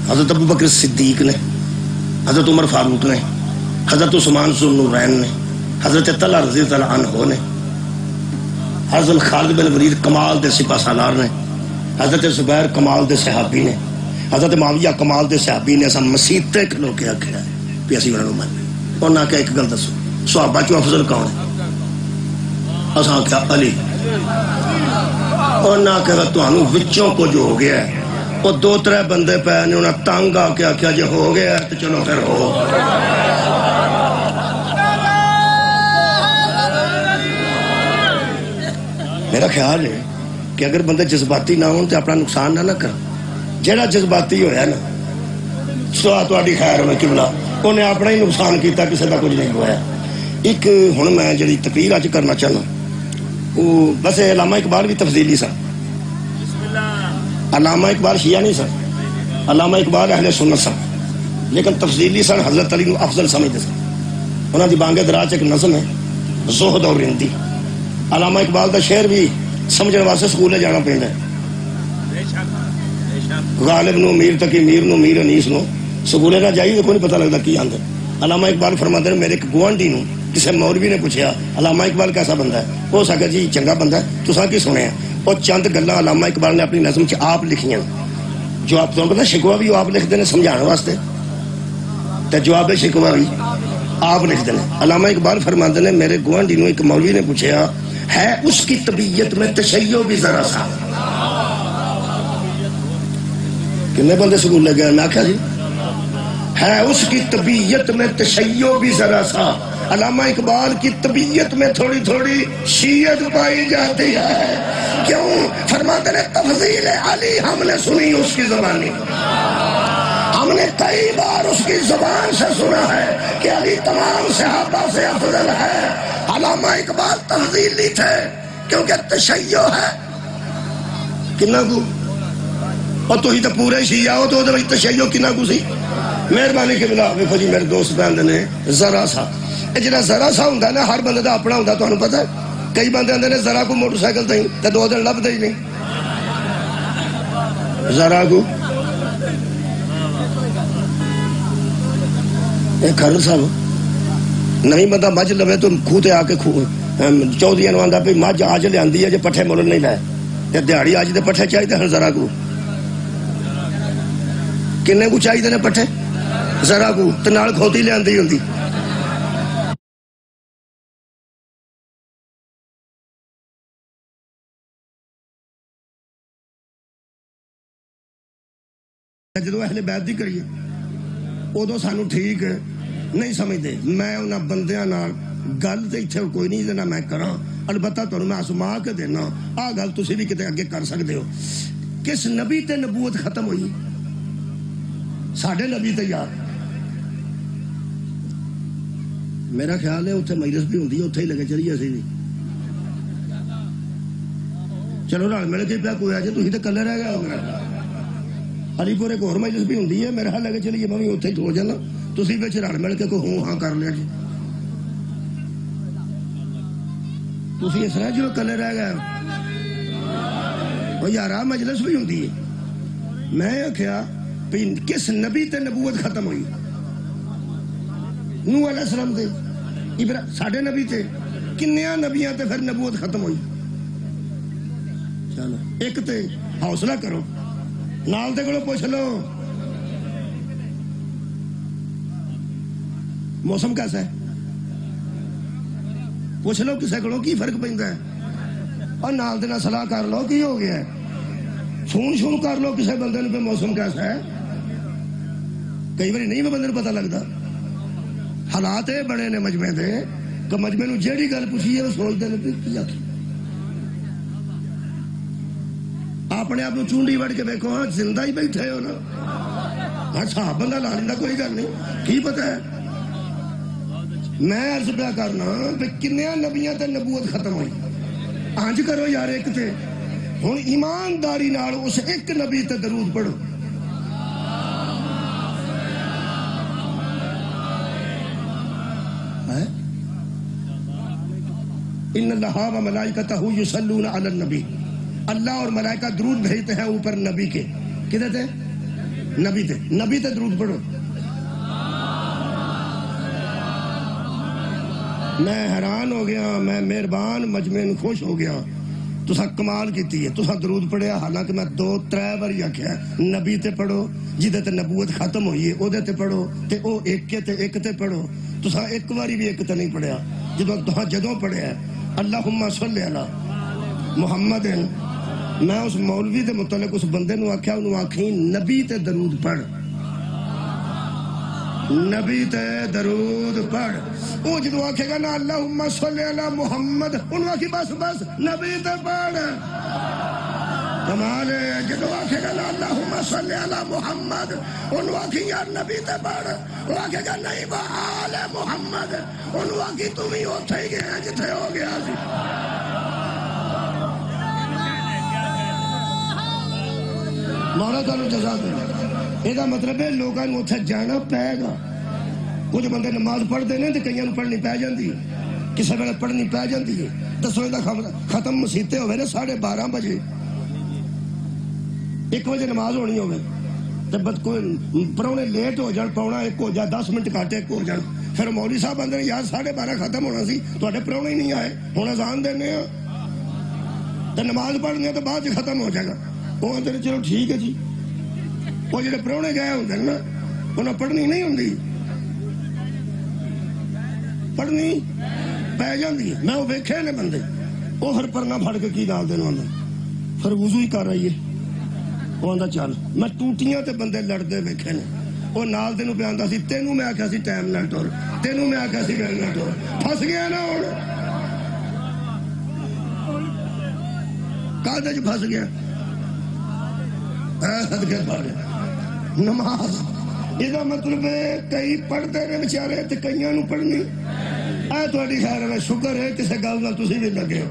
حضرت ابو بکر صدیق نے، حضرت عمر فاروق نے، حضرت عثمان ذو النورین نے، حضرت طلحہ رضی اللہ عنہ نے، حضرت خالد بن ولید کمال دے سپہ سالار نے، حضرت زبیر کمال دے صحابی نے، حضرت معاویہ کمال دے صحابی نے۔ اساں مسیطے کھلو کے آخیا بھی اسی انہوں نے من۔ انہاں کہ ایک گل دسو صحابہ چوں افضل کون ہے؟ اساں آخیا علی۔ انہاں کہ تانوں وچوں کچھ ہو گیا ہے، وہ 2-3 بندے پے نے انہاں تنگ آ کے آخیا جی ہو گیا تو چلو پھر ہو۔ میرا خیال ہے کہ اگر بندے جذباتی نہ ہون تو اپنا نقصان نہ کر۔ جہاں جذباتی ہویا نا سوا تہاڈی خیر ہوے قبلہ، انہیں اپنا ہی نقصان کیتا، کسی کا کچھ نہیں ہوا۔ ایک ہن میں جڑی تقریر اج کرنا چاہنا وہ بس علامہ اقبال بھی تفضیلی سن۔ علامہ اقبال شیعہ نہیں سن، علامہ اقبال اہل سنت سن، لیکن تفضیلی سن، حضرت علی نو افضل سمجھتے سن۔ انہوں دی بانگ دراج ایک نظم ہے زہد اور رندی۔ علامہ اقبال دا شعر بھی سمجھنے واسطے سکولے جانا پیندا ہے۔ غالب نو میر تقی، میر نو میر انیس نو سکولے نہ جائیے تو کوئی نہیں پتہ لگتا کی آندے۔ علامہ اقبال فرماتے ہیں میرے ایک گوانڈی نو کسی مولوی نے پوچھا علامہ اقبال کیسا بندہ ہے؟ وہ سکا جی چنگا بندہ ہے، تساں کی سنیا؟ اور چند گلاں علامہ اقبال نے اپنی نظم چ آپ لکھیاں، جو آپ تمہیں پتا شکوہ بھی آپ لکھتے ہیں سمجھانے واسطے، تے جواب شکوہ بھی آپ لکھتے ہیں۔ علامہ اقبال فرماتے ہیں میرے گوانڈی نو ایک مولوی نے پوچھا ہے اس کی طبیعت میں تشیع بھی ذرا سا۔ کتنے بندے سکول لے گئے؟ میں آخیا جی ہے اس کی طبیعت میں تشیع بھی ذرا سا۔ علامہ اقبال کی طبیعت میں تھوڑی تھوڑی شیعت پائی جاتی ہے۔ کیوں؟ فرماتے ہیں تفضیل علی ہم نے سنی اس کی زبانی، ہم نے کئی بار اس کی زبان سے سنا ہے کہ علی تمام صحابہ سے افضل ہے۔ علامہ اقبال تفضیلی تھے کیونکہ تشیع ہے کنا کو، اور تو ہی تو پورے شیعہ ہو تو تشیع کنا کو سی؟ مہربانی کے بلا ویکھو جی میرے دوست بہن نے ذرا سا، جہاں ذرا سا ہوں نا ہر بندے کا اپنا ہوں، تمہیں پتا ہے کئی بندے آتے ہیں ذرا کو موٹر سائیکل دیں تو 2 دن لبھتے ہی نہیں، ذرا کو خر صاحب نئی بندہ مجھ لوے تو خوہ آ کے چودھری نو آتا بھی مجھ اج لیا ہے جی پٹھے مل نہیں لائے دیہڑی اج دے پٹھے چاہیے ہیں ذرا کو کنے کو چاہیے نے پٹھے ذرا کو تو نال کھوتی لیا ہوں جدو اہل بیت دی کریے ادو سانو ٹھیک نہیں سمجھتے. میں انہاں بندیاں نال گل تو اتنے کوئی نہیں دینا میں کراں، البتہ تمہیں میں آسما کے دینا آ گل تسی بھی کتے اگے کر سکتے ہو. کس نبی تے نبوت ختم ہوئی؟ ساڈے نبی تے یار. میرا خیال ہے اتنے مجلس بھی ہوندی ہے، اتنے ہی لگے چلیے اسی بھی. چلو رل مل کے پیا کوئی آ جائے، تھی تو کلے رہ گئے. علی پور ایک اور مجلس بھی ہوندی ہے، میرا خیال لگے چلیے میں بھی اتنے ہی ہو جانا، تھی بچ رل مل کے کوئی ہوں ہاں کر لیا جی. تھی اس طرح جو کلے رہ گئے وہ یار مجلس بھی ہوندی ہے. میں آخیا کس نبی تے نبوت ختم ہوئی؟ نوح علیہ السلام تے، ساڈے نبی تے کنیا نبیاں تے پھر نبوت ختم ہوئی. چلو ایک تے حوصلہ کرو، نال دے کولوں پوچھ لو موسم کیسا ہے، پوچھ لو کسے کولوں کی فرق پیندا ہے، اور نال دے نال صلاح کر لو کی ہو گیا ہے. فون کر لو کسے بندے نوں پہ موسم کیسا ہے. کئی بار نہیں بندے نوں پتہ لگتا. حالات یہ بڑے نے مجمے دے کہ مجمے نوں جیڑی گل پوچھی ہے وہ سوچتے ہیں کی آخی. اپنے آپ چونڈی وڑ کے دیکھو، ہاں زندہ ہی بیٹھے ہو نا، ہاں صاحب بندہ لا لینا، کوئی گل نہیں، کی پتہ ہے. میں عرض پیا کرنا کہ کنیا نبیاں تے نبوت ختم ہوئی. آنج کرو یار ایک تے ہوں ایمانداری نال اس ایک نبی تے درود پڑھو. ان اللہ و ملائکتہ یصلون علی النبی، اللہ اور ملائکہ درود بھیجتے ہیں اوپر نبی کے. کدھر تے؟ نبی تے درود پڑھو. میں حیران ہو گیا، میں مہربان مجمع نوں خوش ہو گیا. تسا کمال کیتی ہے، تسا درود پڑھیا. حالانکہ میں 2-3 بار آخیا نبی تے پڑھو، جہدے تے نبوت ختم ہوئی ہے او دے تے پڑھو، تے او ایک تے پڑھو. تسا ایک باری بھی ایک تے نہیں پڑھیا. جدوں پڑھیا اللہم صلی علی محمد، میں اس مولوی دے متعلق اس بندے نو آخیا، انہوں آکھیں نبی تے درود پڑھ، نبی تے درود پڑھ. وہ جدو آکھے گا نا اللہم صلی علی محمد، انہوں آکھی بس نبی تے پڑھ. کمال ہے. جدو آکھے گا نا اللہم صلی علی محمد، انہوں آکھی یار نبی تے پڑھ. وہ آکھے گا نہیں با آل محمد، انہوں آکھی تم ہی اتھے ہی گئے جتھے ہو گیا سی. مولا تعالیٰ جزا دے. یہ مطلب ہے لوگوں کو اتنے جانا پائے گا. کچھ بندے نماز پڑھتے ہیں تو کئی پڑھنی پی جاتی ہے، کسی ویلے پڑھنی پی جاتی ہے. 10 بجے کا ختم مسیتے ہوئے نا 12:30 بجے، 1 بجے نماز ہونی ہوگی تو کوئی پرونے لیٹ ہو جان، 1:45 ہو جائے، 10 منٹ کاٹے 1 ہو جان، پھر مولوی صاحب آدھے یار 12:30 ختم ہونا سی، تے پرونے ہی نہیں آئے، ہوں اذان دینے تو نماز پڑھنی تو بعد ختم ہو جائے گا. وہ آتے ہیں چلو ٹھیک ہے جی. وہ جڑے پرونے گئے ہوتے ہیں نا انہیں پڑھنی نہیں ہوتی، پڑھنی پی جاتی ہے. میں وہ ویکھے نے بندے وہ ہر پرنا پھڑ کے کی نال دین آدھا پھر وضو ہی کر رہی ہے. وہ آدھا چل. میں ٹوٹیاں تے بندے لڑتے ویکھے نے. وہ نال دین پہ آتا سی تینوں میں آخیا سی ٹائم نہ ٹور، تینوں میں آخیا سی ٹائم نہ ٹور. پھس گیا نا ہوں کالج پھس گیا. نماز یہ مطلب کئی پڑھتے ہیں بچارے تے کئیاں نوں پڑھنی. اے تہاڈی خیر ہے، شکر ہے کسے گل نال تسی بھی لگے ہو،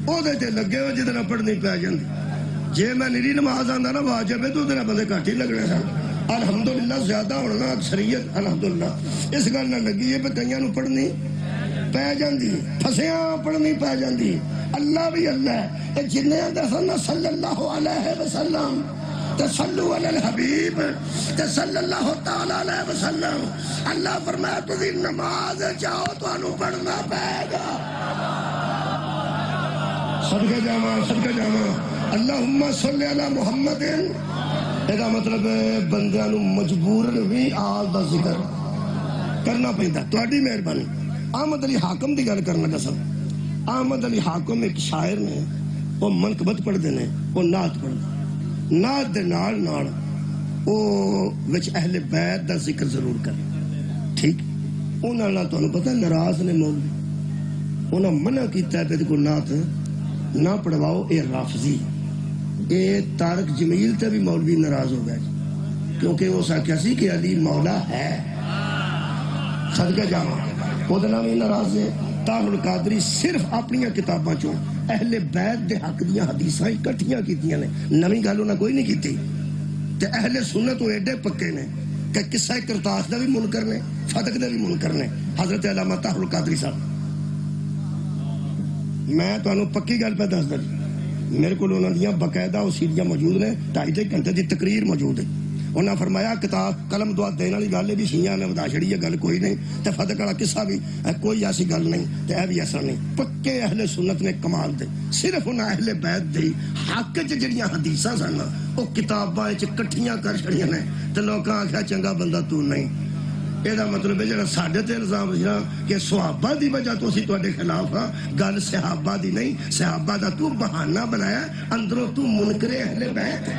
او دے تے لگے ہو جہدے نال پڑھنی پی جاندی. جے میں نیری نماز آندا نا واجب ہے تو اودے نال بندے گھٹ ہی لگنے سن. الحمدللہ زیادہ ہونا اکثریت الحمدللہ اس گل نال لگی ہے کہ کئیاں نوں پڑھنی پی جاندی، پھسیاں پڑھنی پی جاندی. اللہ بھی اللہ ہے. جنہیں آدھا صلی اللہ علیہ وسلم صلو علی الحبیب صلی اللہ تعالی علیہ وسلم. اللہ فرمایا تسی نماز جاؤ تو پڑھنا پائے گا. صدقے جاواں اللہم صلی علی محمد. یہ مطلب بندیاں نو مجبورن بھی آل دا ذکر کرنا پیندا. تہاڈی مہربانی. احمد علی حاکم دی گل کرنا قسم. احمد علی حاکم ایک شاعر نے، وہ منقبت پڑھتے ہیں، وہ نعت پڑھتے. نعت دے نال نال اہل بیت دا ذکر ضرور کر. ٹھیک انہوں نے پتا ناراض نے مولوی انہوں منع کیتا ہے کہ نعت نہ پڑھواؤ. اے رافضی اے طارق جمیل تے بھی مولوی ناراض ہو گئے کیونکہ اس آخیا سی کہ علی مولا ہے. صدقہ جاواں وہ بھی ناراض ہے. طاہر القادری صرف اپنی کتاباں چوں اہل بیت دے حق دیاں حدیثاں اکٹھیاں کیتیاں نے, نویں گل انہاں کوئی نہیں کیتی. تے اہل سنت وہ ایڈے پکے نے کہ قصہ کرتاس دا بھی منکر نے, فتق دا بھی منکر نے. حضرت علامہ طاہر القادری صاحب, میں تمہیں پکی گل پہ دس دیں, میرے کو انہوں نے باقاعدہ وہ سیڈیاں موجود نے, 2.5 گھنٹے کی تقریر موجود ہے. انہوں نے فرمایا کتاب قلم دعا دینے والی گل ہے بھی شیعہ نے بتا چھڑی ہے, گل کوئی نہیں. تے فتق والا قصہ بھی کوئی ایسی گل نہیں, تے اے بھی ایسا نہیں. پکے اہل سنت نے کمال دے صرف انہاں اہل بیت دی حق چ جڑیاں حدیثاں سن وہ کتاباں چ کٹھیاں کر چھڑیاں نے. تے لوکاں آکھیا چنگا بندہ تو نہیں. یہ مطلب ہے جڑا ساڈے تے الزام سی کہ صحابہ دی وجہ تو اسی تواڈے خلاف ہاں, گل صحابہ دی نہیں. صحابہ دا تو بہانہ بنایا, اندروں تو منکر اہل بیت ہے.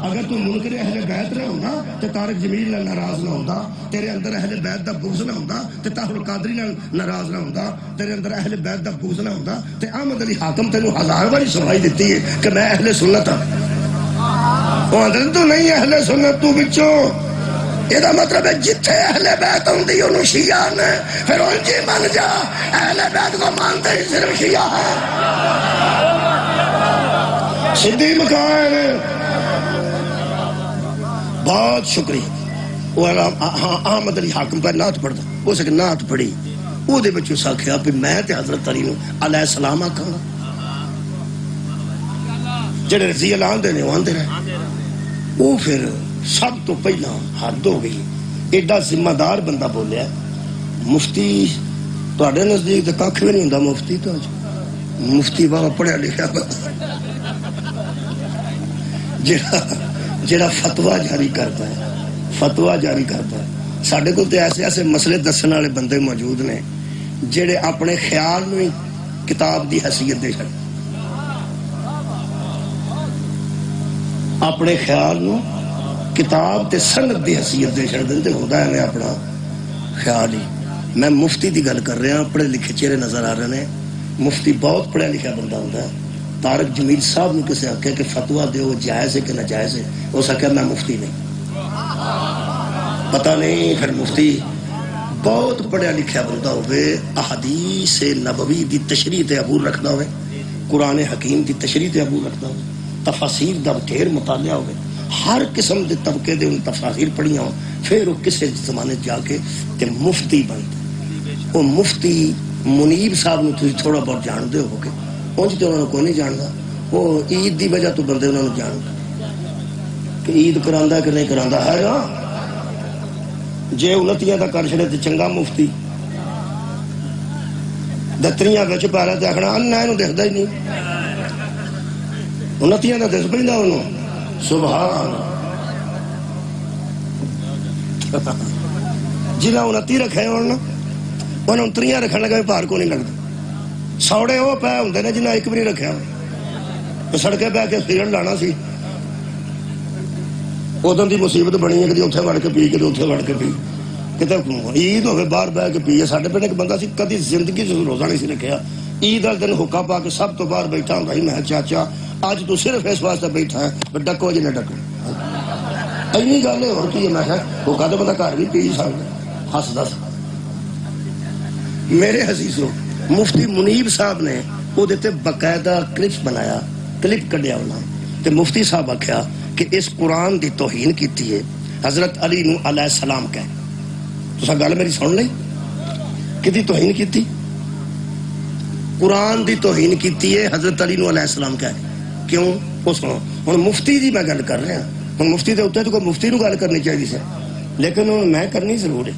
اگر تو منکر اہل بیت نہ ہوندا تے طارق جمیل نال ناراض نہ ہوندا, تیرے اندر اہل بیت دا بغض نہ ہوندا, تے طاہر القادری نال ناراض نہ ہوندا, تیرے اندر اہل بیت دا بغض نہ ہوندا, تے احمد علی حاکم تینوں 1000 باری سمجھ دتی ہے کہ میں اہل سنت ہاں. وہ اندر تو نہیں اہل سنت تو وچوں. یہ مطلب ہے جتھے اہل بیت ہوندی انہوں شیعہ نے, پھر ان جی من جا اہل بیت کو مانتے ہی صرف شیعہ ہے. سدھی مکان بہت شکریہ. وہ احمد علی حاکم پر نعت پڑھتا, اس نے نعت پڑھی, وہ دے بچوں ساکھیا بھی میں تے حضرت علی نو علیہ السلام آکھاں گا. جڑے رضی اللہ عنہ نے وہ آندے رہے. وہ پھر سب تو پہلا حد ہو گئی, ایڈا ذمہ دار بندہ بولیا. مفتی تواڈے نزدیک تے کھ بھی نہیں ہوندا مفتی, تو مفتی بابا پڑھیا لکھیا جڑا فتوا جاری کرتا ہے, فتوا جاری کرتا ہے. ساڈے کول تے ایسے ایسے مسئلے دسن والے بندے موجود نے جڑے اپنے خیال نو کتاب دی حیثیت دے چھڈ, اپنے خیال نو کتاب تے سند دی حیثیت دے چھڑ دیں. تے ہوندا ہے میں اپنا خیال ہی. میں مفتی دی گل کر رہا, پڑھے لکھے چہرے نظر آ رہے ہیں. مفتی بہت پڑھیا لکھا بندہ ہوتا ہے. طارق جمیل صاحب نے کسے آخیا کہ فتوا دیو جائز ہے کہ ناجائز ہے, اس آخیا میں مفتی نہیں, پتہ نہیں. پھر مفتی بہت پڑھیا لکھا بندہ ہوئے, احادیث نبوی دی تشریح تے عبور رکھدا ہوئے, قرآن حکیم دی تشریح تے عبور رکھدا ہوئے, تفاسیر دا ڈھیر مطالعہ ہوئے, ہر قسم دے طبقے دے ان تفاسیر پڑھیاں ہوں. پھر وہ کسے زمانے جا کے تے مفتی بنتا. وہ مفتی منیب صاحب نے تھی تھوڑا بہت جان دے ہو کے, انج تے انہوں نے کوئی نہیں جاندا. وہ عید دی وجہ تو بندے انہوں نے جاندا کہ عید کراندا کہ نہیں کراندا ہے نا. جے 29 دا کر چھڑے تے چنگا مفتی, دتریاں وچ پا رہا تے آخنا انہاں نوں دکھدا ہی نہیں, 29 دا دس پیندا انہوں. سبحان جنہیں 29 رکھے انہوں 29 رکھنے لگا پار کو نہیں لگتا. سوڑے وہ پہ ہوں نے جنہیں ایک بھی نہیں رکھا, سڑکیں پہ کے سیرن لانا سی. ادوں کی مصیبت بنی ہے کدی اتنے وڑ کے پی, کدی اتنے وڑ کے پی, کتنے عید ہوگی باہر بہ کے پی. ساڈے پنڈ ایک بندہ سی کدی زندگی روزہ نہیں سی رکھا, عید والے دن حکا پا کے سب تو باہر بیٹھا ہوں بھائی. میں چاچا اج تو صرف اس واسطے بیٹھا ہے ڈکو جی نے ڈکو, اینی گل ہے اور کی ہے. میں حکا تو بندہ گھر بھی پی سکتا. ہس دس میرے حسیسو, مفتی منیب صاحب نے وہ باقاعدہ کلپ بنایا, کلپ کڈیا انہوں نے. مفتی صاحب آخیا کہ اس قرآن دی توہین کیتی ہے حضرت علی نو علیہ السلام کہے. تو گل میری سن لئی, کدی توہین کیتی, قرآن دی توہین کیتی ہے حضرت علی نو علیہ السلام کہے. کیوں وہ سنو. ہوں مفتی دی میں گل کر رہا, ہوں مفتی دے اتنے تو کوئی مفتی نو گل کرنی چاہیے سر, لیکن میں کرنی ضرور ہے.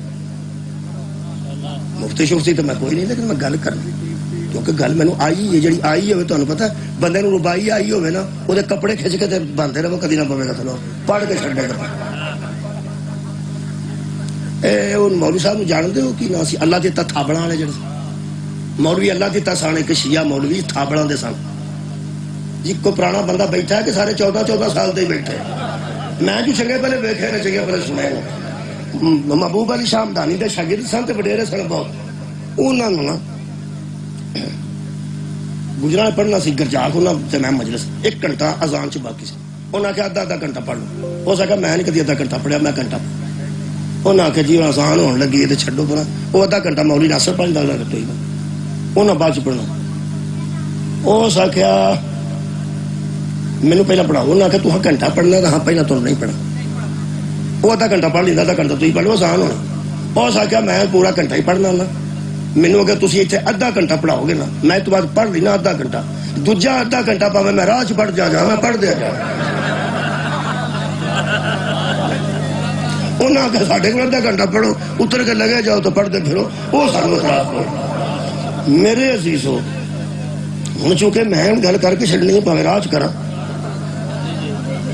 مفتی شفتی تو میں کوئی نہیں, لیکن میں گل کرنی کیونکہ گل مینوں آئی ہے. جی آئی ہوئے تمہیں پتا بندے نو ربائی آئی ہوئے نا, وہ کپڑے کھچ کے باندھے رہو, کدی نہ پوے گا تھلو, پڑھ کے چھڈے گا. مولوی صاحب جانتے ہو کی نا سی, اللہ دیتا تھابڑا والے جڑے مولوی اللہ دیتا سن, ایک شیعہ مولوی تھابڑا دے سن. جی کو پرانا بندہ بیٹھا ہے کہ سارے 14 سال دے بیٹھے, میں جو چنگے پہلے ویکھے نے چنگے پہلے سنے نے محبوب علی شاہ ہمدانی دے شاگرد سن تے وڈیرے سن بہت انہاں نوں نا گجرا پڑھنا سی گرجاک انہاں تے میں مجلس 1 گھنٹہ اذان چ باقی سی انہاں کہ آدھا گھنٹہ پڑھ لو ہو سکا میں نہیں کدی آدھا گھنٹہ پڑھیا میں گھنٹہ انہاں کہ جی اذان ہون لگی تے چھڈو پرا وہ آدھا گھنٹہ مولوی ناصر پڑھ دا لگا ٹوئی انہاں بعد چ پڑھنا اس آخیا مینوں پہلا پڑھاؤ انہاں کہ تو گھنٹہ پڑھنا تو ہاں پہلا تو نہیں پڑھنا وہ آدھا گھنٹہ پڑھ لینا آدھا گھنٹہ تو ہی پڑھ لو آسان ہونا اس آخیا میں پورا گھنٹہ ہی پڑھنا ہونا مینوں اگر تسی اتنے آدھا گھنٹہ پڑھاؤ گے نا میں تو بعد پڑھ لینا آدھا گھنٹہ دوجا آدھا گھنٹہ پاوے میں راہ چ پڑھ جا میں پڑھ دیا جا انہاں کہ ساڈے کول آدھا گھنٹہ پڑھو اتر کے لگے جاؤ تو پڑھتے پھرو وہ سانوں خلاف ہو میرے عزیزو ہوں چونکہ میں گل کر کے چڑنی ہے پاوے راہ چ کراں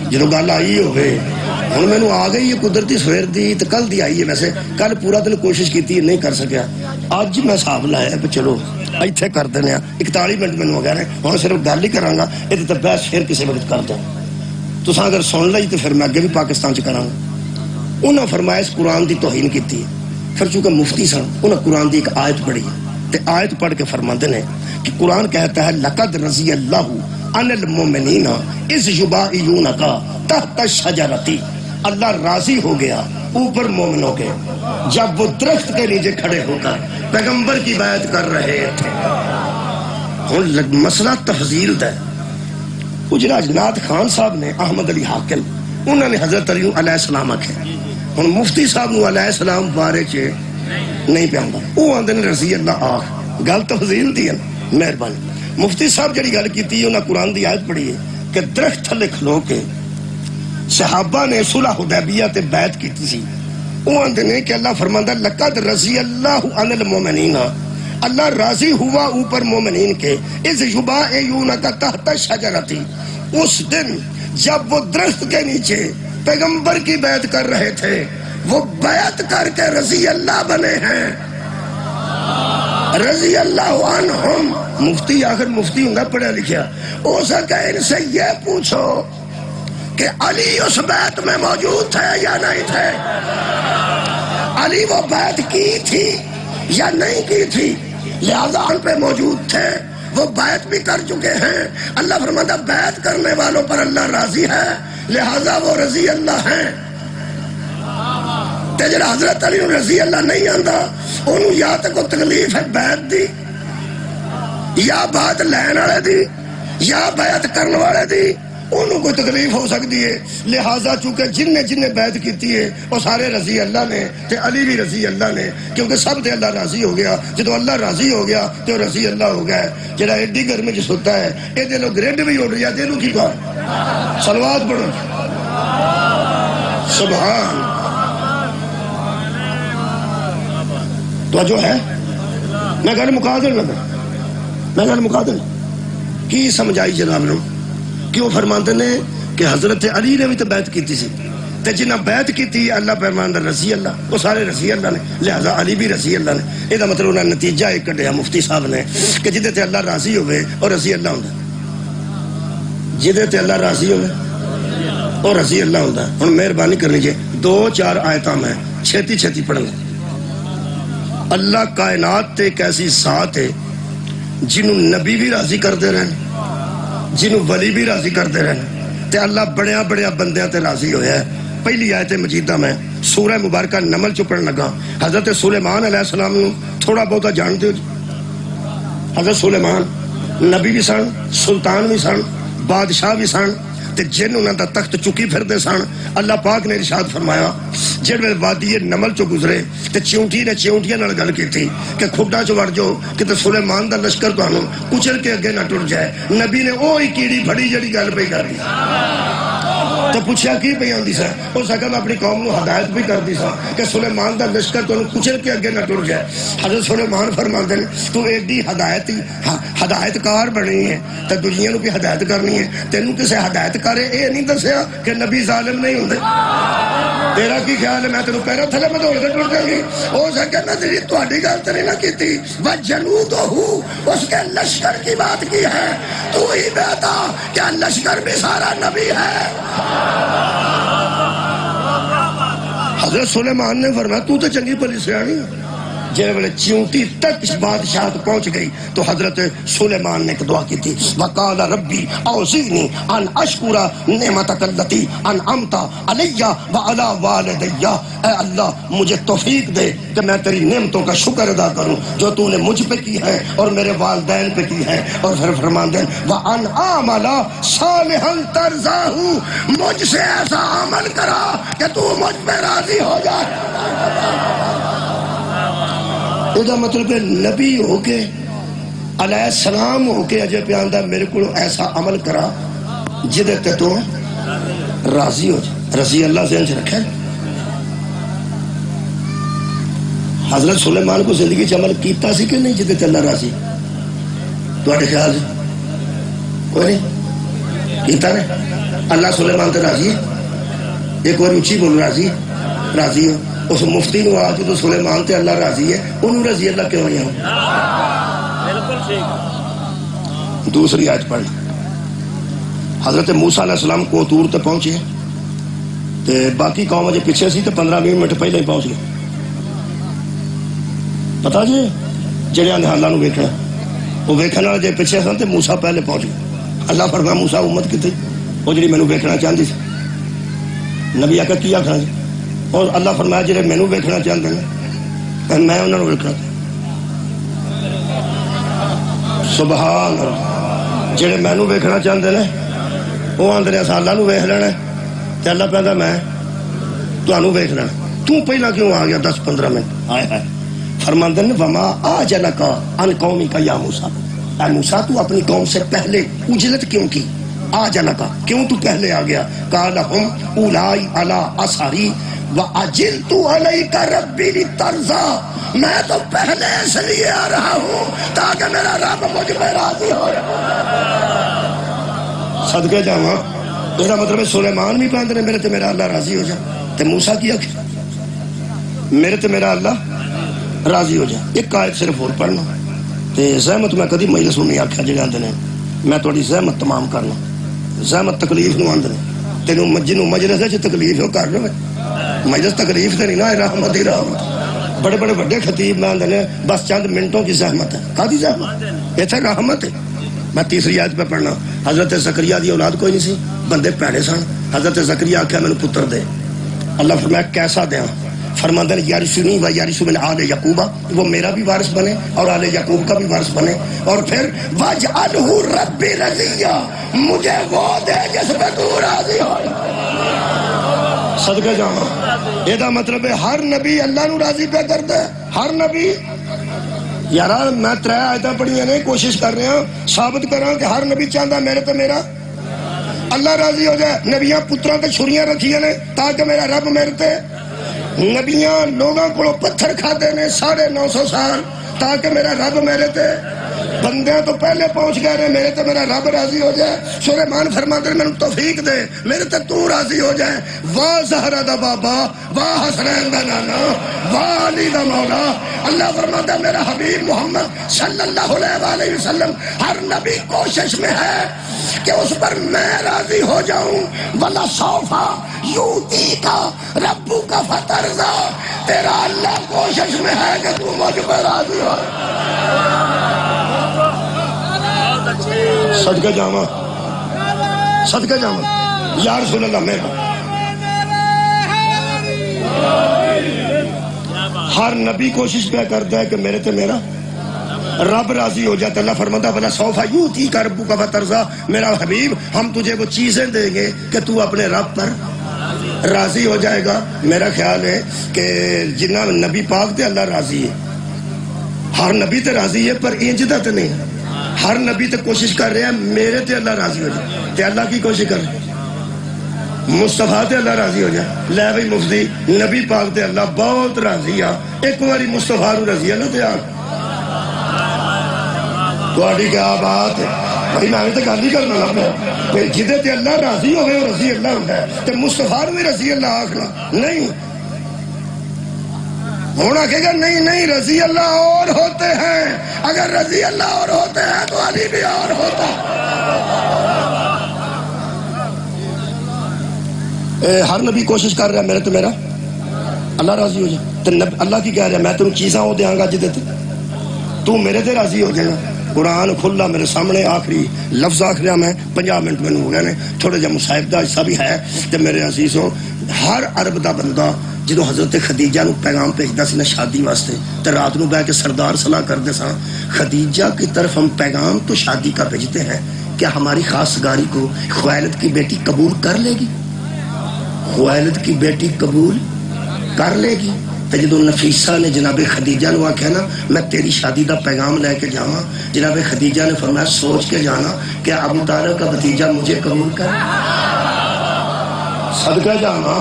جدوں گل آئی ہوئے ہوں مینوں آ گئی ہے قدرتی سویر دی تو کل دی آئی ہے ویسے کل پورا دن کوشش کی نہیں کر سکیا اج میں حساب لایا کہ چلو اتنے کر دینے 41 منٹ مینوں ہو گئے ہوں صرف گل ہی کراں گا یہ تو بحث پھر کسی وقت کر دیں تساں اگر سن لئی تو پھر میں اگے بھی پاکستان چ کراں گا انہاں فرمایا اس قرآن دی توہین کی پھر چونکہ مفتی سن انہاں قرآن دی ایک آیت پڑھی تے آیت پڑھ کے فرماندے نے کہ قرآن کہتا ہے لقد رضی اللہ عن المؤمنین اذ یبایعونک تحت الشجرۃ اللہ راضی ہو گیا اوپر مومنوں کے جب وہ درخت کے نیچے کھڑے ہو کر پیغمبر کی بیعت کر رہے تھے ہوں مسئلہ تفضیل دا اجراج نات خان صاحب نے احمد علی حاکم انہوں نے حضرت علی علیہ السلام آکھے ہوں مفتی صاحب نو علیہ السلام بارے چے نہیں پیاندا وہ آندے نے رضی اللہ آخ گل تفضیل دی ہے مہربانی مفتی صاحب جڑی گل کیتی انہاں قرآن دی آیت پڑھی ہے کہ درخت تھلے کھلو کے صحابہ نے صلح حدیبیہ تے بیعت کیتی سی وہ آندے نے کہ اللہ فرماندا لقد رضی اللہ عن المؤمنین اللہ راضی ہوا اوپر مومنین کے اذ یبایعونک تحت الشجرۃ اس دن جب وہ درخت کے نیچے پیغمبر کی بیعت کر رہے تھے وہ بیعت کر کے رضی اللہ بنے ہیں رضی اللہ عنہم مفتی آخر مفتی ہوں گا پڑھا لکھیا ہو سکا ان سے یہ پوچھو کہ علی اس بیعت میں موجود تھے یا نہیں تھے علی وہ بیعت کی تھی یا نہیں کی تھی لہذا ان پہ موجود تھے وہ بیعت بھی کر چکے ہیں اللہ فرماتا بیعت کرنے والوں پر اللہ راضی ہے لہذا وہ رضی اللہ ہیں تے جڑا حضرت علی رضی اللہ نہیں آندا انہوں یا تے کوئی تکلیف ہے بیعت دی یا بات لین والے دی یا بیعت کرنے والے دی انہوں کو تکلیف ہو سکتی ہے لہٰذا چونکہ جن نے بیعت کیتی ہے وہ سارے رضی اللہ نے تے علی بھی رضی اللہ نے کیونکہ سب تے اللہ راضی ہو گیا جدو اللہ راضی ہو گیا تو رضی اللہ ہو گیا جڑا ایڈی گرمی چ ستا ہے یہ دلوں گرڈ بھی اڑ رہا دلوں کی کہا صلوات پڑھو سبحان تو جو ہے میں گل مقادر لگا میں گل مقادر کی سمجھائی جناب نے کیوں فرماتے نے کہ حضرت علی نے بھی تو بیعت کی سی تے جنہ بیعت کی تھی اللہ فرماندا رضی اللہ وہ سارے رضی اللہ نے لہذا علی بھی رضی اللہ نے یہ مطلب انہوں نے نتیجہ ایک کڈیا مفتی صاحب نے کہ جدے تے اللہ راضی ہوئے اور رضی اللہ ہوندا جدے تے اللہ راضی ہوئے اور رضی اللہ ہوندا ہن مہربانی کرنی جے 2-4 آیتاں میں چھتی چھتی پڑھ لیں اللہ کائنات تے ایک ایسی ذات ہے جنہوں نبی بھی راضی کرتے رہے جنہوں ولی بھی راضی کرتے رہے تے اللہ بڑیا بڑیا بندیاں تے راضی ہویا ہے پہلی آیت مجیدہ میں سورہ مبارکہ نمل چ پڑھن لگا حضرت سلیمان علیہ السلام نو تھوڑا بہتا جانتے ہو حضرت سلیمان نبی بھی سن سلطان بھی سن بادشاہ بھی سن تے جن انہاں دا تخت چکی پھردے سن اللہ پاک نے ارشاد فرمایا جن میں وادی نمل چو گزرے تے چیونٹی نے چیونٹیاں نال گل کیتی کہ کھڈا چ وڑ جاؤ کہ تے سلیمان دا لشکر تانوں کچل کے اگے نہ ٹر جائے نبی نے اوہی کیڑی بڑی جڑی گل پئی کر دی تو پوچھا کی پہ آندی سا ہو سکا میں اپنی قوم نو ہدایت بھی کر دی سا کہ سلیمان دا لشکر تو کچل کے اگے نہ ٹر جائے حضرت سلیمان فرماندے نے تو ایڈی ہدایت کار بنی ہے تے دنیا نو کی ہدایت کرنی ہے تینوں کسے ہدایت کرے اے نہیں دسیا کہ نبی ظالم نہیں ہوندے تیرا کی خیال ہے میں تینوں پیروں تھلے میں دوڑ کے ٹر جاؤں گی ہو سکے میں تیری تہاڈی گل تے نہیں نہ کیتی وجنودہ اس کے لشکر کی بات کی ہے تو ہی بتا کیا لشکر بھی سارا نبی ہے حضرت سلیمان نے فرمایا تو تو چنگی بھلی سیاਣੀ ہے۔ جے ویلے چیونٹی تک بادشاہت پہنچ گئی تو حضرت سلیمان نے ایک دعا کی تھی، وقال ربی اوزعنی ان اشکر نعمتک التی انعمت علی وعلی والدی، اے اللہ مجھے توفیق دے کہ میں تیری نعمتوں کا شکر ادا کروں جو تو نے مجھ پہ کی ہے اور میرے والدین پہ کی ہے۔ اور پھر فرماندے وان اعمل صالحا ترضاہ، مجھ سے ایسا عمل کرا کہ تو مجھ پہ راضی ہو جائے۔ یہ مطلب ہے نبی ہو کے علیہ السلام ہو کے اجے پہ آندہ میرے کو ایسا عمل کرا جدے تے تو راضی ہو جائے۔ رضی اللہ ذہن سے رکھے۔ حضرت سلیمان کو زندگی چ عمل کیتا سی کہ نہیں جدے تے اللہ راضی؟ تواڈے خیال سے کوئی نہیں کیتا نے؟ اللہ سلیمان تے راضی ہے؟ ایک اور اونچی بول راضی راضی ہو۔ اس مفتی نو آ کے تو سلیمان تے اللہ راضی ہے، انہوں رضی اللہ کیوں نہیں ہو؟ بالکل ٹھیک۔ دوسری آیت پڑھ، حضرت موسیٰ علیہ السلام کو طور تے پہنچے تے باقی قوم جو پیچھے سی تے 15-20 منٹ پہلے ہی پہنچ گئے۔ پتا جی جڑے حالات نو ویکھنا وہ ویکھن والے جے پیچھے سن تے موسیٰ پہلے پہنچ گئے۔ اللہ فرمایا موسیٰ امت کتنی وہ جڑی مینوں ویکھنا چاہندی سی۔ نبی آکھیا کی آکھنا جی؟ اور اللہ فرمایا جڑے مینوں ویکھنا چاہندے نے میں انہاں نوں ویکھنا۔ سبحان اللہ، جڑے مینوں ویکھنا چاہندے نے وہ آندے نے اساں اللہ نوں ویکھ لینا تے اللہ کہندا میں تانوں ویکھ لینا۔ تو پہلا کیوں آ گیا 10-15 منٹ؟ ہائے ہائے۔ فرماندے نے وما اعجلک عن قومک یا موسیٰ، اے موسیٰ تو اپنی قوم سے پہلے اجلت کیوں کی؟ اعجلک کیوں تو پہلے آ گیا؟ قال ہم اولائی علی اثری وَأَجِلْتُ عَلَيْكَ رَبِّ لِتَرْضَىٰ، میں تو پہلے اس لیے آ رہا ہوں تاکہ میرا رب مجھ پہ راضی ہو۔ صدقے جاواں، اس کا مطلب ہے سلیمان بھی پاندے نے میرے تے میرا اللہ راضی ہو جائے، تے موسیٰ کی آکھے میرے تے میرا اللہ راضی ہو جائے۔ ایک آیت صرف اور پڑھنا تے زحمت میں کدی مجلس نہیں آکھیا جڑے آندے نے میں تھوڑی زحمت تمام کرنا۔ زحمت تکلیف نو آندے نے، تینوں جنوں مجلس وچ تکلیف ہو کر لو، مجلس تکلیف تے نہیں نا، رحمت ہی رحمت۔ بڑے بڑے بڑے خطیب میں آندے نے بس چند منٹوں کی زحمت ہے، کادی زحمت؟ ایتھے رحمت ہے۔ میں تیسری آیت پہ پڑھنا، حضرت زکریہ دی اولاد کوئی نہیں سی، بندے پیڑے سن۔ حضرت زکریہ آکھیا مینوں پتر دے، اللہ فرمایا کیسا دیاں؟ فرماندے نے یارثنی و یارث من آل یعقوب، وہ میرا بھی وارث بنے اور آل یعقوب کا بھی وارث بنے۔ اور پھر واجعلہ ربی رضیہ، مجھے وہ دے جس پہ تو راضی ہو۔ صدقہ جاواں، یہ دا مطلب ہے ہر نبی اللہ نو راضی پہ کرتا ہے، ہر نبی۔ یار میں 3 آیتاں پڑھیاں نے، کوشش کر رہے ہیں ثابت کراں کہ ہر نبی چاہتا میرے تے میرا اللہ راضی ہو جائے۔ نبیاں پتراں تے چھریاں رکھیاں نے تاکہ میرا رب میرے تے، نبیاں لوگاں کو پتھر کھاتے نے 950 سال تاکہ میرا رب میرے تے، بندیاں تو پہلے پہنچ گئے نے میرے تے میرا رب راضی ہو جائے۔ سلیمان فرماتے ہیں میں توفیق دے میرے تے تو راضی ہو جائے۔ واہ زہرا دا بابا، واہ حسنین دا نانا، واہ علی دا مولا۔ اللہ فرماتا ہے میرا حبیب محمد صلی اللہ علیہ وسلم ہر نبی کوشش میں ہے کہ اس پر میں راضی ہو جاؤں۔ وَلَسَوْفَ يُؤْتِيكَ رَبُّكَ فَتَرْضَىٰ، تیرا اللہ کوشش میں ہے کہ تو مجھ پر راضی ہو۔ صدقہ جاواں، صدقہ جاواں یا رسول اللہ میرا۔ ہر نبی کوشش پہ کرتا ہے کہ میرے تے میرا رب راضی ہو جاتا۔ اللہ فرماتا ہے بلا سوف یؤتیک ربک فترضیٰ، میرا حبیب ہم تجھے وہ چیزیں دیں گے کہ تو اپنے رب پر راضی ہو جائے گا۔ میرا خیال ہے کہ جنہ نبی پاک تے اللہ راضی ہے، ہر نبی تے راضی ہے پر انجدہ تے نہیں۔ ہر نبی تے کوشش کر رہے ہیں میرے تے اللہ راضی ہو جائے، تے اللہ کی کوشش کر رہے ہیں مصطفیٰ تے اللہ راضی ہو جائے۔ لے بھائی مفتی نبی پاک تے اللہ بہت راضی آ، ایک باری مصطفیٰ رو راضی اللہ تے آ تھوڑی کیا بات ہے بھائی، میں تو گل ہی کرنا لگا جہدے تے اللہ راضی ہوئے وہ رضی اللہ ہوتا ہے، تے مصطفیٰ بھی رضی اللہ آخنا نہیں ہونا کہے گا نہیں نہیں رضی اللہ اور ہوتے ہیں، اگر رضی اللہ اور ہوتے ہیں تو علی بھی اور ہوتا ہے۔ ہر نبی کوشش کر رہا ہے میرے تو میرا اللہ راضی ہو جائے تو اللہ کی کہہ رہا میں تمہیں چیزاں وہ دیاں گا جدے تو میرے تے راضی ہو جائے گا. قرآن کھلا میرے سامنے آخری لفظ آخری میں 50 منٹ میں ہو گئے نے تھوڑے جا مصاحب دا حصہ بھی ہے. تو میرے عزیزوں ہر عرب دا بندہ جدو حضرت خدیجہ نو پیغام بھیجدا سی نا شادی واسطے تو رات نو بیٹھ کے سردار صلاح کرتے سا خدیجہ کی طرف ہم پیغام تو شادی کا بھیجتے ہیں کیا ہماری خاص گاری کو خویلد کی بیٹی قبول کر لے گی؟ خویلد کی بیٹی قبول کر لے گی؟ تو جدو نفیسہ نے جناب خدیجہ نے آکھیا نا میں تیری شادی دا پیغام لے کے جاواں جناب خدیجہ نے فرمایا سوچ کے جانا کہ ابو طالب کا بھتیجا مجھے قبول کر. صدقہ جانا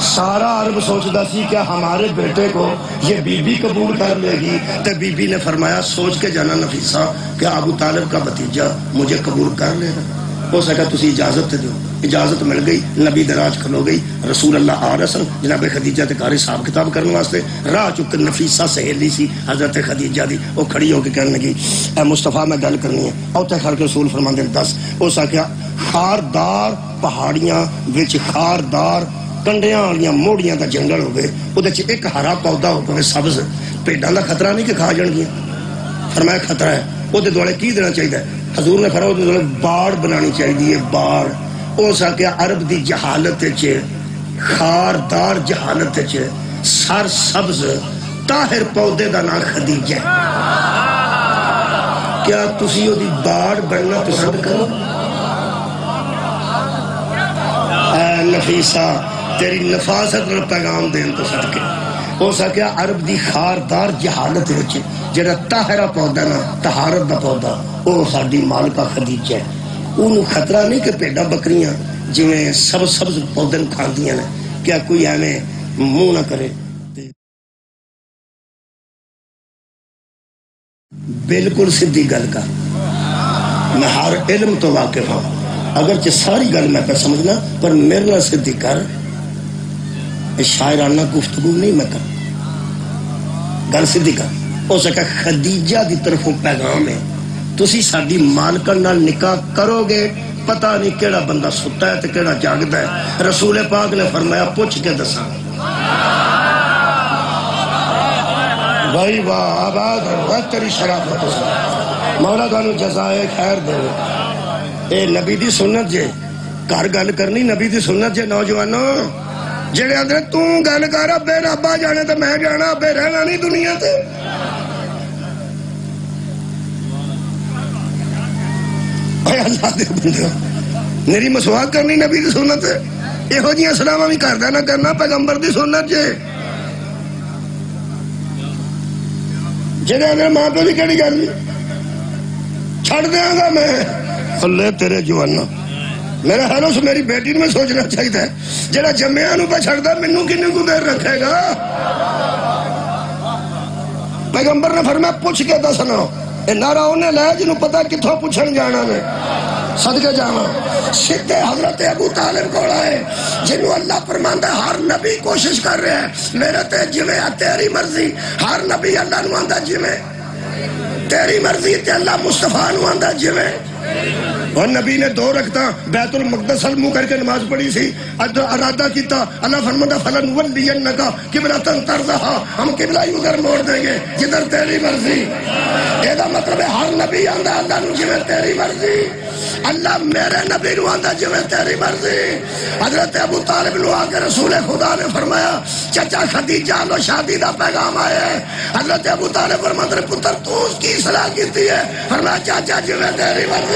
سارا عرب سوچتا سی کہ ہمارے بیٹے کو یہ بی بی قبول کر لے گی. تو بی بی نے فرمایا سوچ کے جانا نفیسہ کہ ابو طالب کا بھتیجا مجھے قبول کر لے گا. ہو سکا تسی اجازت دو. اجازت مل گئی نبی دراج کھلو گئی رسول اللہ آ رہے سن جناب خدیجہ تے کار حساب کتاب کرنے واسطے راہ چک نفیسہ سہیلی سی حضرت خدیجہ دی وہ کھڑی ہو کے کہنے لگی اے مصطفیٰ میں گل کرنی ہے او تے خلق رسول فرماندے دس. او سکیا خاردار پہاڑیاں وچ خاردار کنڈیاں والیاں موڑیاں دا جنگل ہوگئے او دے ایک ہرا پودا ہو پوے سبز پیڈاں دا خطرہ نہیں کہ کھا جان گیا. فرمایا خطرہ ہے او دے دوڑے کی دینا چاہیے حضور نے فرمایا او دے دوڑے باڑ بنانی چاہیے باڑ. او سکیا عرب دی جہالت چ خاردار جہالت چ سر سبز طاہر پودے دا نام خدیجہ. کیا تسی او دی باڑ بننا پسند کرو؟ اے نفیسہ تیری نفاست میں پیغام دین تو صدقے ہو سکیا عرب دی خاردار جہالت وچ جڑا طاہرہ پودا نا طہارت دا پودا او ساڈی مالکہ خدیجہ ہے. انہوں خطرہ نہیں کہ پیڈا بکریاں جویں سبز پودے کھاندیاں نے کیا کوئی ایویں منہ نہ کرے. بالکل سیدھی گل کا میں ہر علم تو واقف ہوں اگرچہ ساری گل میں پہ سمجھنا پر میرے نہ سیدھی کر شاعرانہ گفتگو نہیں میں کر گل سیدھی کر. ہو سکا خدیجہ دی طرفوں پیغام ہے تسی ساڈی مالکن نال نکاح کرو گے پتہ نہیں کیڑا بندہ ستا ہے تے کیڑا جاگدا ہے. رسول پاک نے فرمایا پوچھ کے دساں. بھائی واہ آباد واہ تیری شرافت مولا تانوں جزائے خیر دے. اے نبی دی سنت جے گھر گل کرنی نبی دی سنت جے. نوجوانوں جڑے اندر تو گل کر بے ربا جانے تے میں جانا بے رہنا نہیں دنیا تے. اے اللہ دے بندے میری مسواک کرنی نبی دی سنت ہے. یہو جیاں سلاماں بھی کردا نہ کرنا پیغمبر دی سنت جے. جڑے اندر ماں پہ بھی کہڑی گل چھڑ دیاں گا میں اللہ تیرے جوانا. میرا خیال اس میری بیٹی میں سوچنا چاہیے جڑا جمعیاں نو پہ چھڑدا مینوں کنے کو دیر رکھے گا. پیغمبر نے فرمایا پوچھ کے دسنا. اے نعرہ انہیں لے جنہوں پتا کتھوں پوچھن جانا نے. صدقے جانا سدھے حضرت ابو طالب کو آئے جنہوں اللہ فرماندا ہے ہر نبی کوشش کر رہے ہیں میرے تے جویں تیری مرضی. ہر نبی اللہ نو آندا جویں تیری مرضی تے اللہ مصطفیٰ نو آندا جویں. اور نبی نے 2 رکھتا بیت المقدس منہ کر کے نماز پڑھی سی ارادہ کیتا اللہ فرماتا فلن ولینک قبلۃ ترضاھا ہم قبلہ ہی ادھر موڑ دیں گے جدھر تیری مرضی. یہ مطلب ہے ہر نبی آندا اللہ نو جویں تیری مرضی. اللہ میرے نبی نو آندا جویں تیری مرضی. حضرت ابو طالب نو آ کے رسول خدا نے فرمایا چچا خدیجہ لو شادی دا پیغام آیا ہے. حضرت ابو طالب فرماتے پتر تو اس کی اصلاح کیتی ہے. فرمایا چاچا جویں تیری مرضی.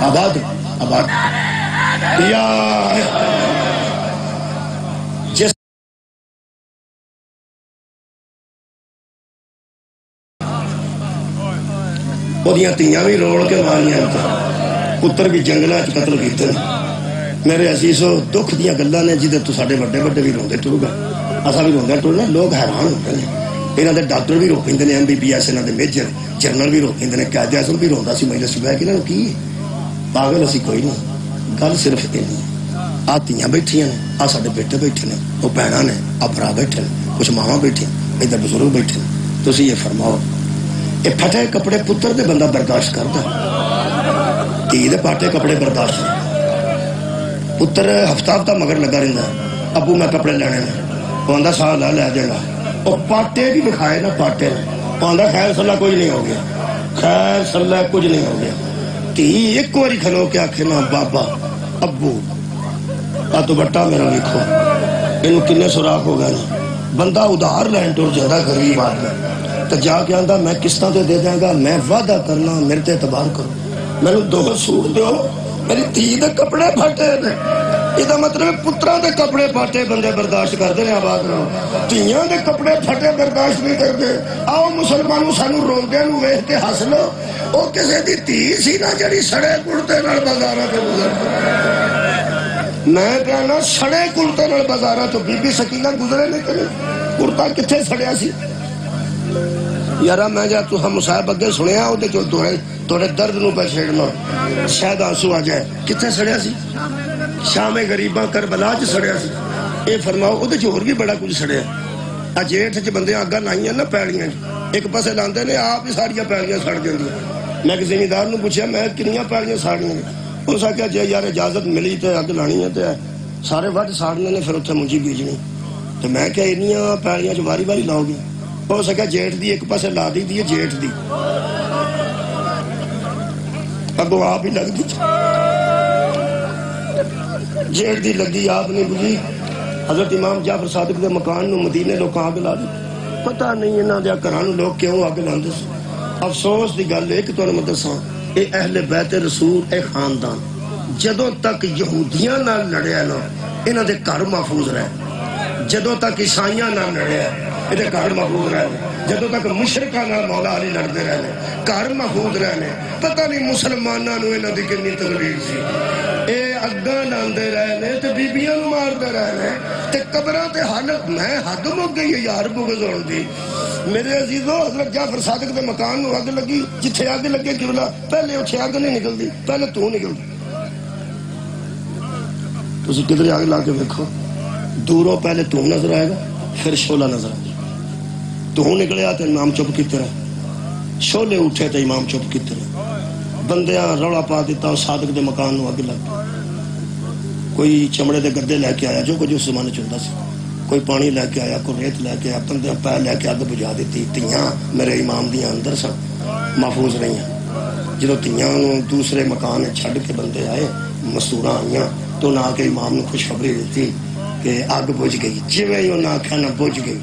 آباد آباد یا جس وہدیاں تیاں بھی روڑ کے ماریاں پتر بھی جنگلہ قتل کیتے. میرے عزیزو دکھ دیاں گلاں نے جدے تو ساڈے بڑے بڑے بھی روندے ٹر گئے اساں بھی روندے ٹرنا. لوگ حیران ہوندے نے انہاں دے ڈاکٹر بھی رو پیندے نے MBBS انہاں دے میجر جنرل بھی رو پیندے نے قائد اعظم بھی روندا سی مجلس بیٹھ کے انہاں نوں کی پاگل اسی کوئی نہیں. گل صرف اینی آ تیاں بیٹھیاں نے، آ سارے بیٹے بیٹھے نے، وہ بھیناں نے، آ برا بیٹھے نے، کچھ ماواں بیٹھے، ادھر بزرگ بیٹھے. تسی یہ فرماؤ یہ پھٹے کپڑے پتر دے بندہ برداشت کرتا، دھی دے پاٹے کپڑے برداشت نہیں. پتر ہفتہ ہفتہ مگر لگا رہتا ہے، ابو میں کپڑے لینے نے، وہ آندا سال لے دے گا. وہ پاٹے بھی دکھائے نا، پاٹے نے، وہ آندا خیر صلاح کچھ نہیں ہو گیا، خیر صلاح کچھ نہیں ہو گیا. دھی ایک باری کھلو کے آکھے نا بابا ابو آ دوپٹہ میرا لکھو، یہ کنے سوراخ ہو گئے نا. بندہ ادھار لین ٹر جاتا غریب آدمی، تو جا کے آندا میں قسطاں تے دے دیں گا، میں وعدہ کرنا میرے تے اعتبار کرو، میرے 2 سوٹ دیو، میری دھی دے کپڑے پھٹے نے. یہ مطلب پتراں دے کپڑے پھٹے بندے برداشت کرتے ہیں. آباد رہو. دھیاں دے کپڑے پھٹے برداشت نہیں کرتے. آؤ مسلمانوں سانو روندے نو ویکھ کے ہس لو، وہ کسے دی دھی سی نا جڑی سڑے کڑتے نال بازاراں تے گزر. میں کہنا سڑے کلتے نال بازاراں تو بی بی سکینہ گزرے نہیں کرے. کرتا کتھے سڑیا سی یارا؟ میں جا تو ہم مصاحب اگے سنیا وہ جو تھوڑے درد نو پہ چھیڑنا شاید آنسو آ جائے. کتھے سڑیا سی؟ شام غریباں کربلا چ سڑیا سی. یہ فرماؤ وہ تو ہور بھی بڑا کچھ سڑیا. آ جیٹھ چ بندے اگاں لائیاں نا پیڑیاں، ایک پاسے لاندے نے آپ ہی ساریاں پیڑیاں سڑ جاندیاں. میں کسی زمیندار نو پوچھیا میں کنیاں پیڑیاں ساڑیاں نے؟ اس آخیا جی یار اجازت ملی تو اگ لانی ہے تو سارے وڈ ساڑنے نے، پھر اتنے منجی بیجنی. تو میں کیا انیاں پیڑیاں چ واری واری لاؤ گی؟ ہو سکیا جیٹھ دی ایک پاسے لا دی ہے، جیٹھ دی اگوں آپ ہی لگ دی، جیٹھ دی لگی آپ نے بجھی. حضرت امام جعفر صادق دے مکان نو مدینے لوگ آگ لا دی. پتہ نہیں انہاں دے گھراں لوگ کیوں اگ لاندے سی. افسوس دی گل ہے کہ تانوں میں دساں اے اہل بیت رسول اے خاندان جدوں تک یہودیاں نال لڑیا نا انہاں دے گھر محفوظ رہے، جدوں تک عیسائیاں نال لڑیا یہ گھر محفوظ رہے، جدوں تک مشرکاں نال مولا علی لڑتے رہے گھر محفوظ رہے. پتہ نہیں مسلماناں نو انہاں دی کنی تکلیف سی. اے اگاں لاندے رہے تے بیبیاں نو ماردے رہے تے قبراں تے حالت میں حد مک گئی ہے یار بغض ہون دی. میرے عزیزو حضرت جعفر صادق دے مکان نو اگ لگی، جتھے اگ لگے قبلہ پہلے اتھے اگ نہیں نکلدی، پہلے تو نکلدی. تسی کدھر اگ لا کے دیکھو، دوروں پہلے تو نظر آئے گا پھر شعلہ نظر آئے گا. تو نکلیا تو امام چپ کیتے رہے، شعلے اٹھے تو امام چپ کیتے رہے. بندیاں رولا پا دیتا صادق دے مکان نو اگ لگ. کوئی چمڑے دے گدے لے کے آیا جو کچھ اس زمانے چلتا سی، کوئی پانی لے کے آیا، کوئی ریت لے کے آیا، بندے پہ لے کے اگ بجھا دیتی. تیاں میرے امام دیاں اندر سن محفوظ رہیاں. جدو تیاں دوسرے مکان چھڈ کے بندے آئے مستوراں آئیاں تو انہاں آ کے امام نے خوشخبری دیتی کہ اگ بجھ گئی. جویں ہی انہاں آکھیا نا بجھ گئی،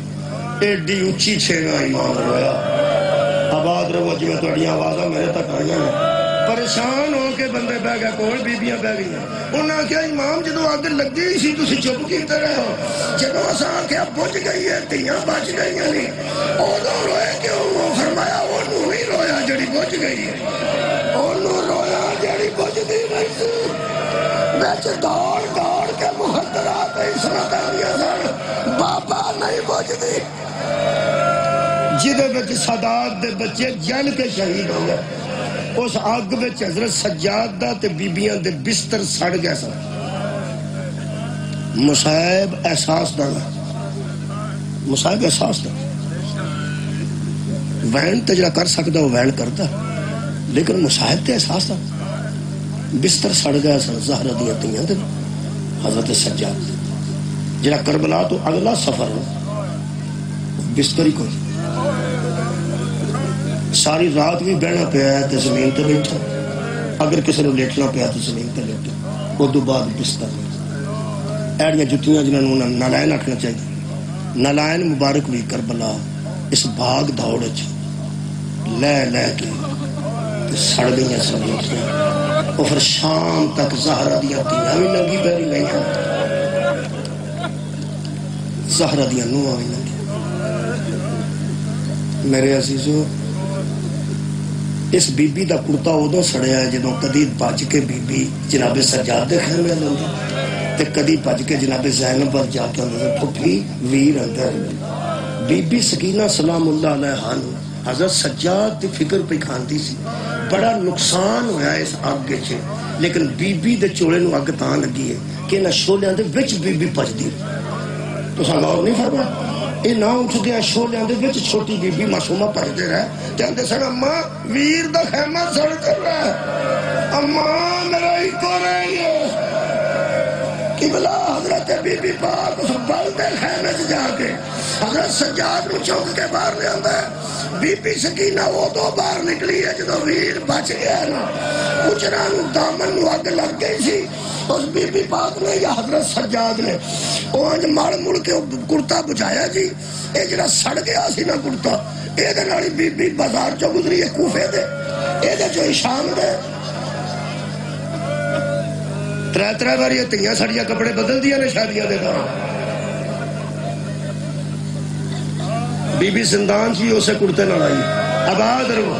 ایڈی اچھی چھینا امام رویا. آباد رہو جی تھوڑیاں آوازاں میرے تک آئیاں نے. پریشان ہو کے بندے بہ گئے، کول بیبیاں بہ گئیاں. انہاں آکھیا امام جدو اگ لگی سی تسی چپ کیتے رہے ہو، جدو اساں آکھیا بجھ گئی ہے تیاں بچ گئیاں نہیں ادوں روئے کیوں؟ فرمایا اونوں نہیں رویا جڑی بجھ گئی ہے، اونوں رویا جڑی بجھدی نہیں سی. وچ دوڑ دوڑ کے مخدرات عصمت آندیاں سن، بابا نہیں بجھدی. جدے وچ سادات دے بچے جل کے شہید ہو گئے، اس اگ وچ حضرت سجاد دا تے بیبیاں دے بستر سڑ گئے سن. مصائب احساس دا، مصائب احساس دا. وین تے جڑا کر سکدا وہ وین کردا، لیکن مصائب تے احساس دا. بستر سڑ گئے سن زہرا دیاں تیاں دے حضرت سجاد جڑا کربلا تو اگلا سفر بستر ہی کوئی. ساری رات بھی بہنا پیا ہے تو زمین تے بیٹھا، اگر کسی نے لیٹنا پیا تو زمین تے لیٹا. ادو بعد بستر. ایڑیاں جتیاں جنہوں نے نالائن آکھنا چاہیے. نالائن مبارک بھی کربلا اس بھاگ دوڑ لے لے کے سڑ گئی سن. وہ پھر شام تک زہرا دیاں تیاں بھی ننگی پیری گئیاں، زہرا دیاں نوہاں بھی ننگی. میرے عزیزو اس بی بی دا کرتا ادو سڑیا ہے جدوں کدی بچ کے بی بی جناب سجاد دے خیمے لوندی تے کدی بچ کے جناب زینب پر جا کے اندر پھپھی ویر اندر. بی بی سکینہ سلام اللہ علیہا حضرت سجاد دی فکر پہ کھاندی سی. بڑا نقصان ہویا اس اگ وچ، لیکن بی بی دے چولے نو اگ تاں لگی ہے کہ نہ شولیاں دے وچ بی بی پجدی تو غور نہیں فرمایا یہ نہ اٹھدیا شولیاں دے وچ چھوٹی بی بی معصومہ پجدے رہے کہندے سن اماں ویر دا خیمہ سڑ کر رہا ہے اماں میرا ہی کو رہ گیا قبلہ حضرت بی بی پاک اس بل دے خیمے سے جا کے حضرت سجاد نو چوک کے باہر لے آندا ہے بی بی سکینہ وہ دو باہر نکلی ہے جدو ویر بچ گیا نا کچران دامن نو آگ لگ گئی سی اس بی بی پاک نے یا حضرت سجاد نے وہ انج مڑ مڑ کے کرتا بچایا جی اے جڑا سڑ گیا سی نا کرتا اے دے نالی بی بی بازار چو گزری ہے کوفے دے اے دے جو شام دے ترے باری تیاں سڑیاں کپڑے بدل دیا نے شادیاں دے دوران بی بی زندان سی اسے کرتے نہ آئی آباد رہو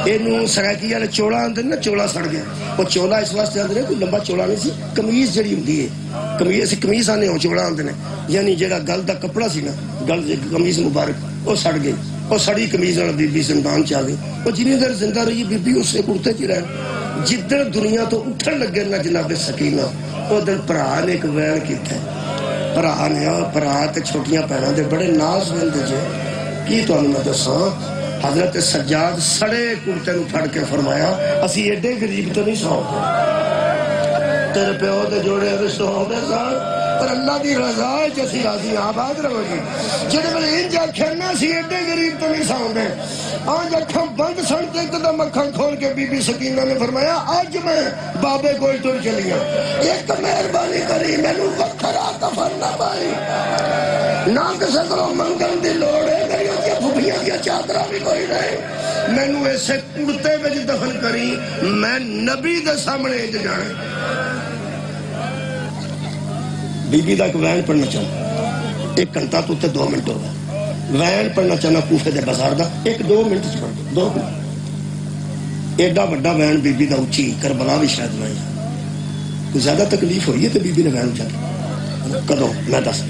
اینو سرائکی والے چولا آندے نا چولا سڑ گیا وہ چولا اس واسطے آندے کوئی لمبا چولا نہیں سی کمیز جڑی ہوندی ہے کمیز آنے ہو چولا آندے یعنی جڑا گل دا کپڑا سی نا گل کمیز مبارک وہ سڑ گئی وہ سڑی کمیز والا بی بی زندان چ آ گئی وہ جنی دیر زندہ رہی بی بی اسے کرتے چ رہے جدھر دنیا تو اٹھن لگے نا جناب سکینہ وہ دن پرا نے ایک وین کیتا ہے پرا نے پرا تے چھوٹیاں پیڑاں دے بڑے ناز ملتے جے کی تو میں دساں حضرت سجاد سڑے کرتے نو پھڑ کے فرمایا اسی ایڈے غریب تو نہیں سو تیرے پیو دے جوڑے رشتہ ہو دے سان پر اللہ دی رضا جیسی راضی آباد رہو گی جنہیں میں انجا کھیلنا سی ایڈے غریب تو نہیں سو دے آج اکھاں بند سن تے قدم اکھاں کھول کے بی بی سکینہ نے فرمایا آج میں بابے کوئی ٹر چلیا ایک مہربانی کری میں نو وکھرا کفن نہ پائی نہ کسے کرو منگل دی لوڑ ہے میری ہوتیا پھوپیاں دیا چادرہ بھی کوئی رہے میں نو ایسے کڑتے میں دفن کری میں نبی دے سامنے انج جانے بی بی دا ایک وین پڑھنا چاہنا ایک گھنٹہ تو تے 2 منٹ ہوگا وین پڑھنا چاہنا کوفے دے بازار دا 1-2 منٹ پڑھ دو 2 منٹ ایڈا بڑا وین بی بی دا اچھی کربلا بھی شاید نہیں کوئی زیادہ تکلیف ہوئی ہے تو بی بی نے وین اچھا کدو میں دس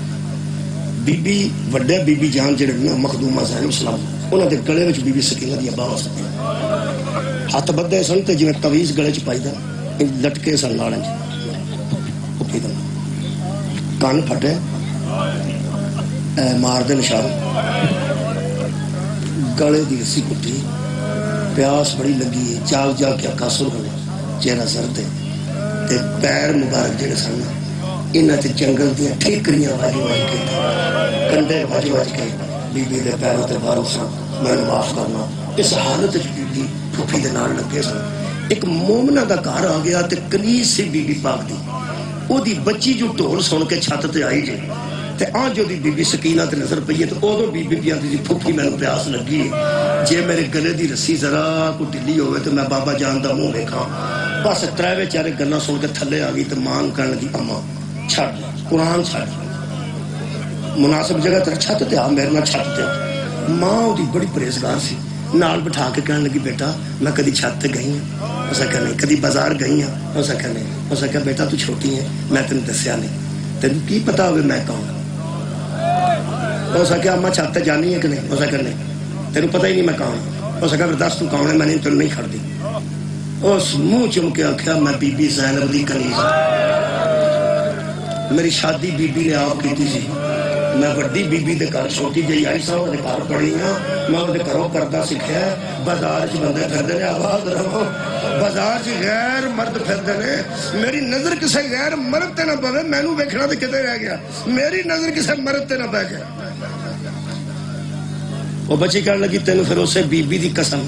بی بی وڈے بی بی جان جڑے نا مخدومہ زین اسلام انہوں دے گلے وچ بی بی سکینہ دیا باہاں سکتے ہاتھ بدے سن تے جویں تویز گلے چ پائی دا لٹکے سن نالیں اوکی دا کان پھٹے مار دے نشان گلے دی رسی کٹی پیاس بڑی لگی جاگ جاگ کے اکا سر ہونے چہرہ زرد ہے تے پیر مبارک جڑے سن انہاں تے جنگل دیا ٹھیکریاں واجی واجی کے کنڈے واجی واجی کے بی بی دے پیروں تے بارو سن میں نے معاف کرنا اس حالت بی بی پھوپھی دے نال لگے سن ایک مومنہ دا گھر آ گیا تے کنیز سی بی بی پاک دی او دی بچی جو ٹول سن کے چھت تے آئی جے تے آن جو دی بی بی سکینہ تے نظر پئیے تو او دو بی بی بیاں دی پھوپھی میں نے پیاس لگی جے میرے گلے دی رسی ذرا کو ڈلی ہوئے تو میں بابا جان دا منہ دیکھاں بس ترے چارے گلاں سن کے تھلے آ گئی تے مانگ کرن لگی اماں چھڑ قرآن چھڑ مناسب جگہ تے چھت تے آ میرے نال چھت تے ماں او دی بڑی پرہیزگار سی نال بٹھا کے کہنے لگی بیٹا میں کدی چھت تے گئی ہوں اسا کہ نہیں کدی بازار گئی ہوں اسا کہ نہیں اسا کہ بیٹا تو چھوٹی ہے میں تینوں دسیا نہیں تینوں کی پتا ہوئے میں کہوں اسا کہ اماں چھت تے جانی ہے کہ نہیں اسا کہ نہیں تینوں پتہ ہی نہیں میں کہوں اسا کہ دس تو کون ہے میں تینوں نہیں کھڑ دی اس منہ چم کے آکھیا میں بی بی زینب دی کنیز میری شادی بی بی نے آپ کی تھی میں بڑی بی بی دے گھر چھوٹی جی آئی سا وہ گھر پڑھی ہوں میں وہ گھروں پردہ سکھیا بازار چ بندے پھردے نے آواز رہو بازار چ غیر مرد پھردے نے میری نظر کسے غیر مرد تے نہ پوے مینوں ویکھنا تے کتے رہ گیا میری نظر کسے مرد تے نہ پے گیا وہ بچی کہنے لگی تینوں پھر اسے بی بی دی قسم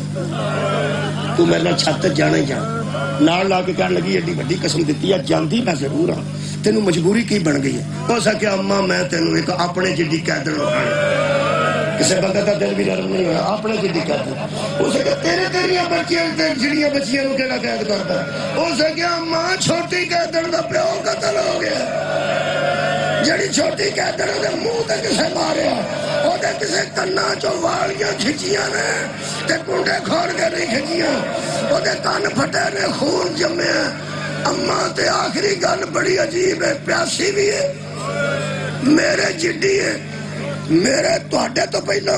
تو میرے نال چھت جانا ہی جانا نال لا کے کہنے لگی ایڈی بڑی قسم دیتی ہے جاندی میں ضرور ہاں تینوں مجبوری کی بن گئی ہے ہو سکے اماں میں تینوں ایک اپنے جڈی قیدر لکھانے کسی بندے کا دل بھی نرم نہیں ہونا اپنے جڈی قیدر ہو سکے تیریاں بچیاں جڑیاں بچیاں نو کیڑا قید کرتا ہو سکے اماں چھوٹی قیدر دا پیو قتل ہو گیا جڑی چھوٹی قیدر دے منہ تے کسے ماریا او دے کسے کنا چو والیاں کھچیاں نے تے کنڈے کھوڑ کے نہیں کھچیاں او دے کان پھٹے نے خون جمے اماں تے آخری گل بڑی عجیب ہے پیاسی بھی ہے میرے جڈی ہے میرے تواڈے تو پہلو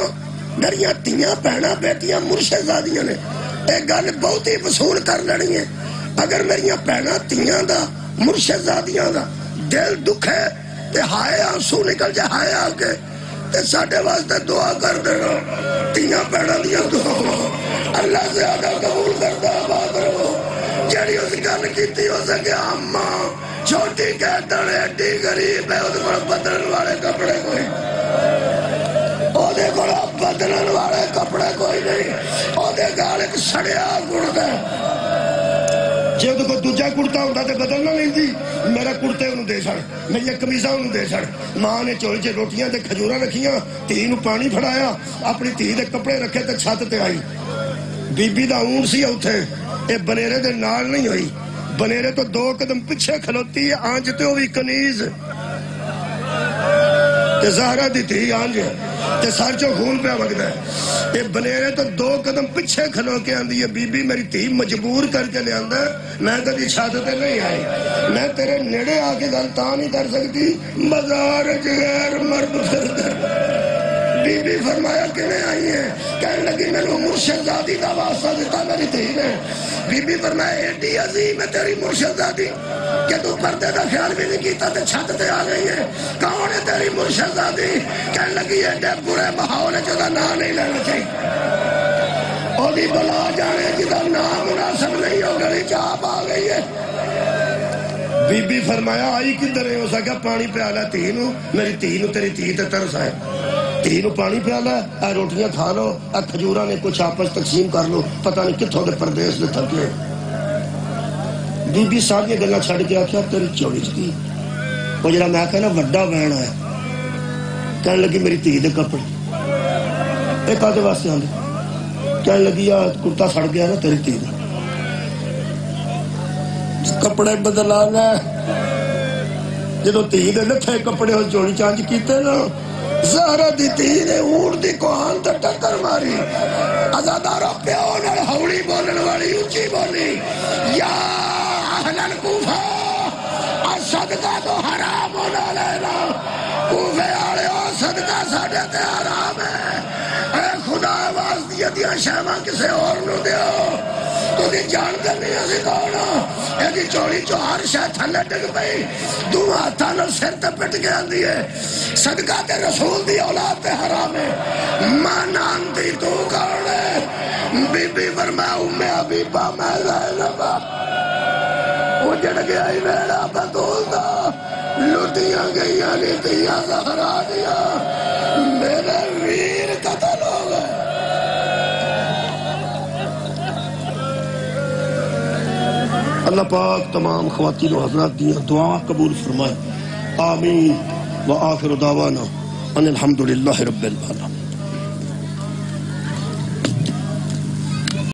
میریاں تیاں بہناں بیٹیاں مرشدزادیاں نے ایک گل بہت ہی وصول کر لڑی ہے اگر میریاں بہناں تیاں دا مرشدزادیاں دا دل دکھے تے ہائے آنسو نکل جائے ہائے آ کے تے ساڈے واسطے دعا کر دینا تیاں پیڑاں دیاں دعاواں اللہ زیادہ قبول کردا آباد رہو جڑی اس گل کیتی ہو سکے اماں چھوٹی کہتن ایڈی غریب ہے اس کو بدلن والے کپڑے کوئی اودے کول بدلن والے کپڑے کوئی نہیں اودے گال ایک سڑیا گڑدا جے اودے کول دوجا کرتا ہوندا تے بدلنا نہیں سی میرا کرتے انہوں دے چھڑ میری قمیضاں انہوں دے چھڑ ماں نے چولی چ روٹیاں تے کھجوراں رکھیاں تھی نو پانی پھڑایا اپنی تھی دے کپڑے رکھے تے چھت تے آئی بی بی دا اونٹ سی اوتھے اے بنیرے دے نال نہیں ہوئی بنیرے تو 2 قدم پیچھے کھلوتی ہے آنج تے ہوئی کنیز تے زہرا دی تھی آنج تے سر چو خون پہ وگدا ہے اے بنیرے تو 2 قدم پیچھے کھلو کے آندی ہے بی بی میری تھی مجبور کر کے لے آندا ہے میں کبھی چھت تے نہیں آئی میں تیرے نیڑے آ کے گل تاں نہیں کر سکتی مزار غیر مرد پھر بی بی فرمایا کیویں آئی ہے کہنے لگی مینوں مرشد زادی دا واسطہ دیتا میری تھی نے بی بی فرمایا ایڈی عظیم ہے تیری مرشد زادی کہ تو پردے دا خیال بھی نہیں کیتا تے چھت تے آ گئی ہے کون ہے تیری مرشد زادی کہنے لگی ایڈے برے ماحول ہے جدا نام نہیں لینا چاہیے اودی بلا جانے جدا نام مناسب نہیں ہو گلی چاپ آ گئی ہے بی بی فرمایا آئی کدھر ہے ہو سکا پانی پیالا تھی نو میری تھی نو تیری تھی تے ترس آئے تھی نو پانی پیالا اے روٹیاں کھا لو اے کھجوراں نے کچھ آپس تقسیم کر لو پتہ نہیں کتھوں دے پردیس دے تھکے بی بی ساری گلاں چھڑ کے آکھیا تیری چوڑی چکی وہ جڑا میں کہنا وڈا بہن ہے کہنے لگی میری تھی دے کپڑے اے کادے واسطے آندے کہنے لگی آ کرتا سڑ گیا نا تیری تھی دے کپڑے بدلانا جدو تھی دے لتھے کپڑے ہو چوڑی چانج کیتے نا زہرا دی تھی نے اونٹ دی کوہان تے ٹکر ماری ازادارا پیو نال ہولی بولن والی اونچی بولی یا اہل الکوفہ صدقہ تو حرام ہونا لینا کوفے والے صدقہ ساڈے تے حرام ہے اے خدا واسطے دیاں شیواں کسے اور نو دیو تو دی جان کرنی اسی کونا ایدی چوڑی چو ہر شاہ تھلے ڈگ پئی دو ہاتھاں نال سر تے پٹ کے آندی ہے صدقہ تے رسول دی اولاد تے حرام ہے ماں نانتی تو کون ہے بی بی فرمایا ام حبیبہ میں زینبہ اجڑ گیا ہی ویڑا بدول دا لٹیاں گئیاں نیتیاں زہرا دیا میرے ویر قتل ہو گئے اللہ پاک تمام خواتین و حضرات دیا دعا قبول فرمائے آمین وآخر دعوانا ان الحمدللہ رب العالمین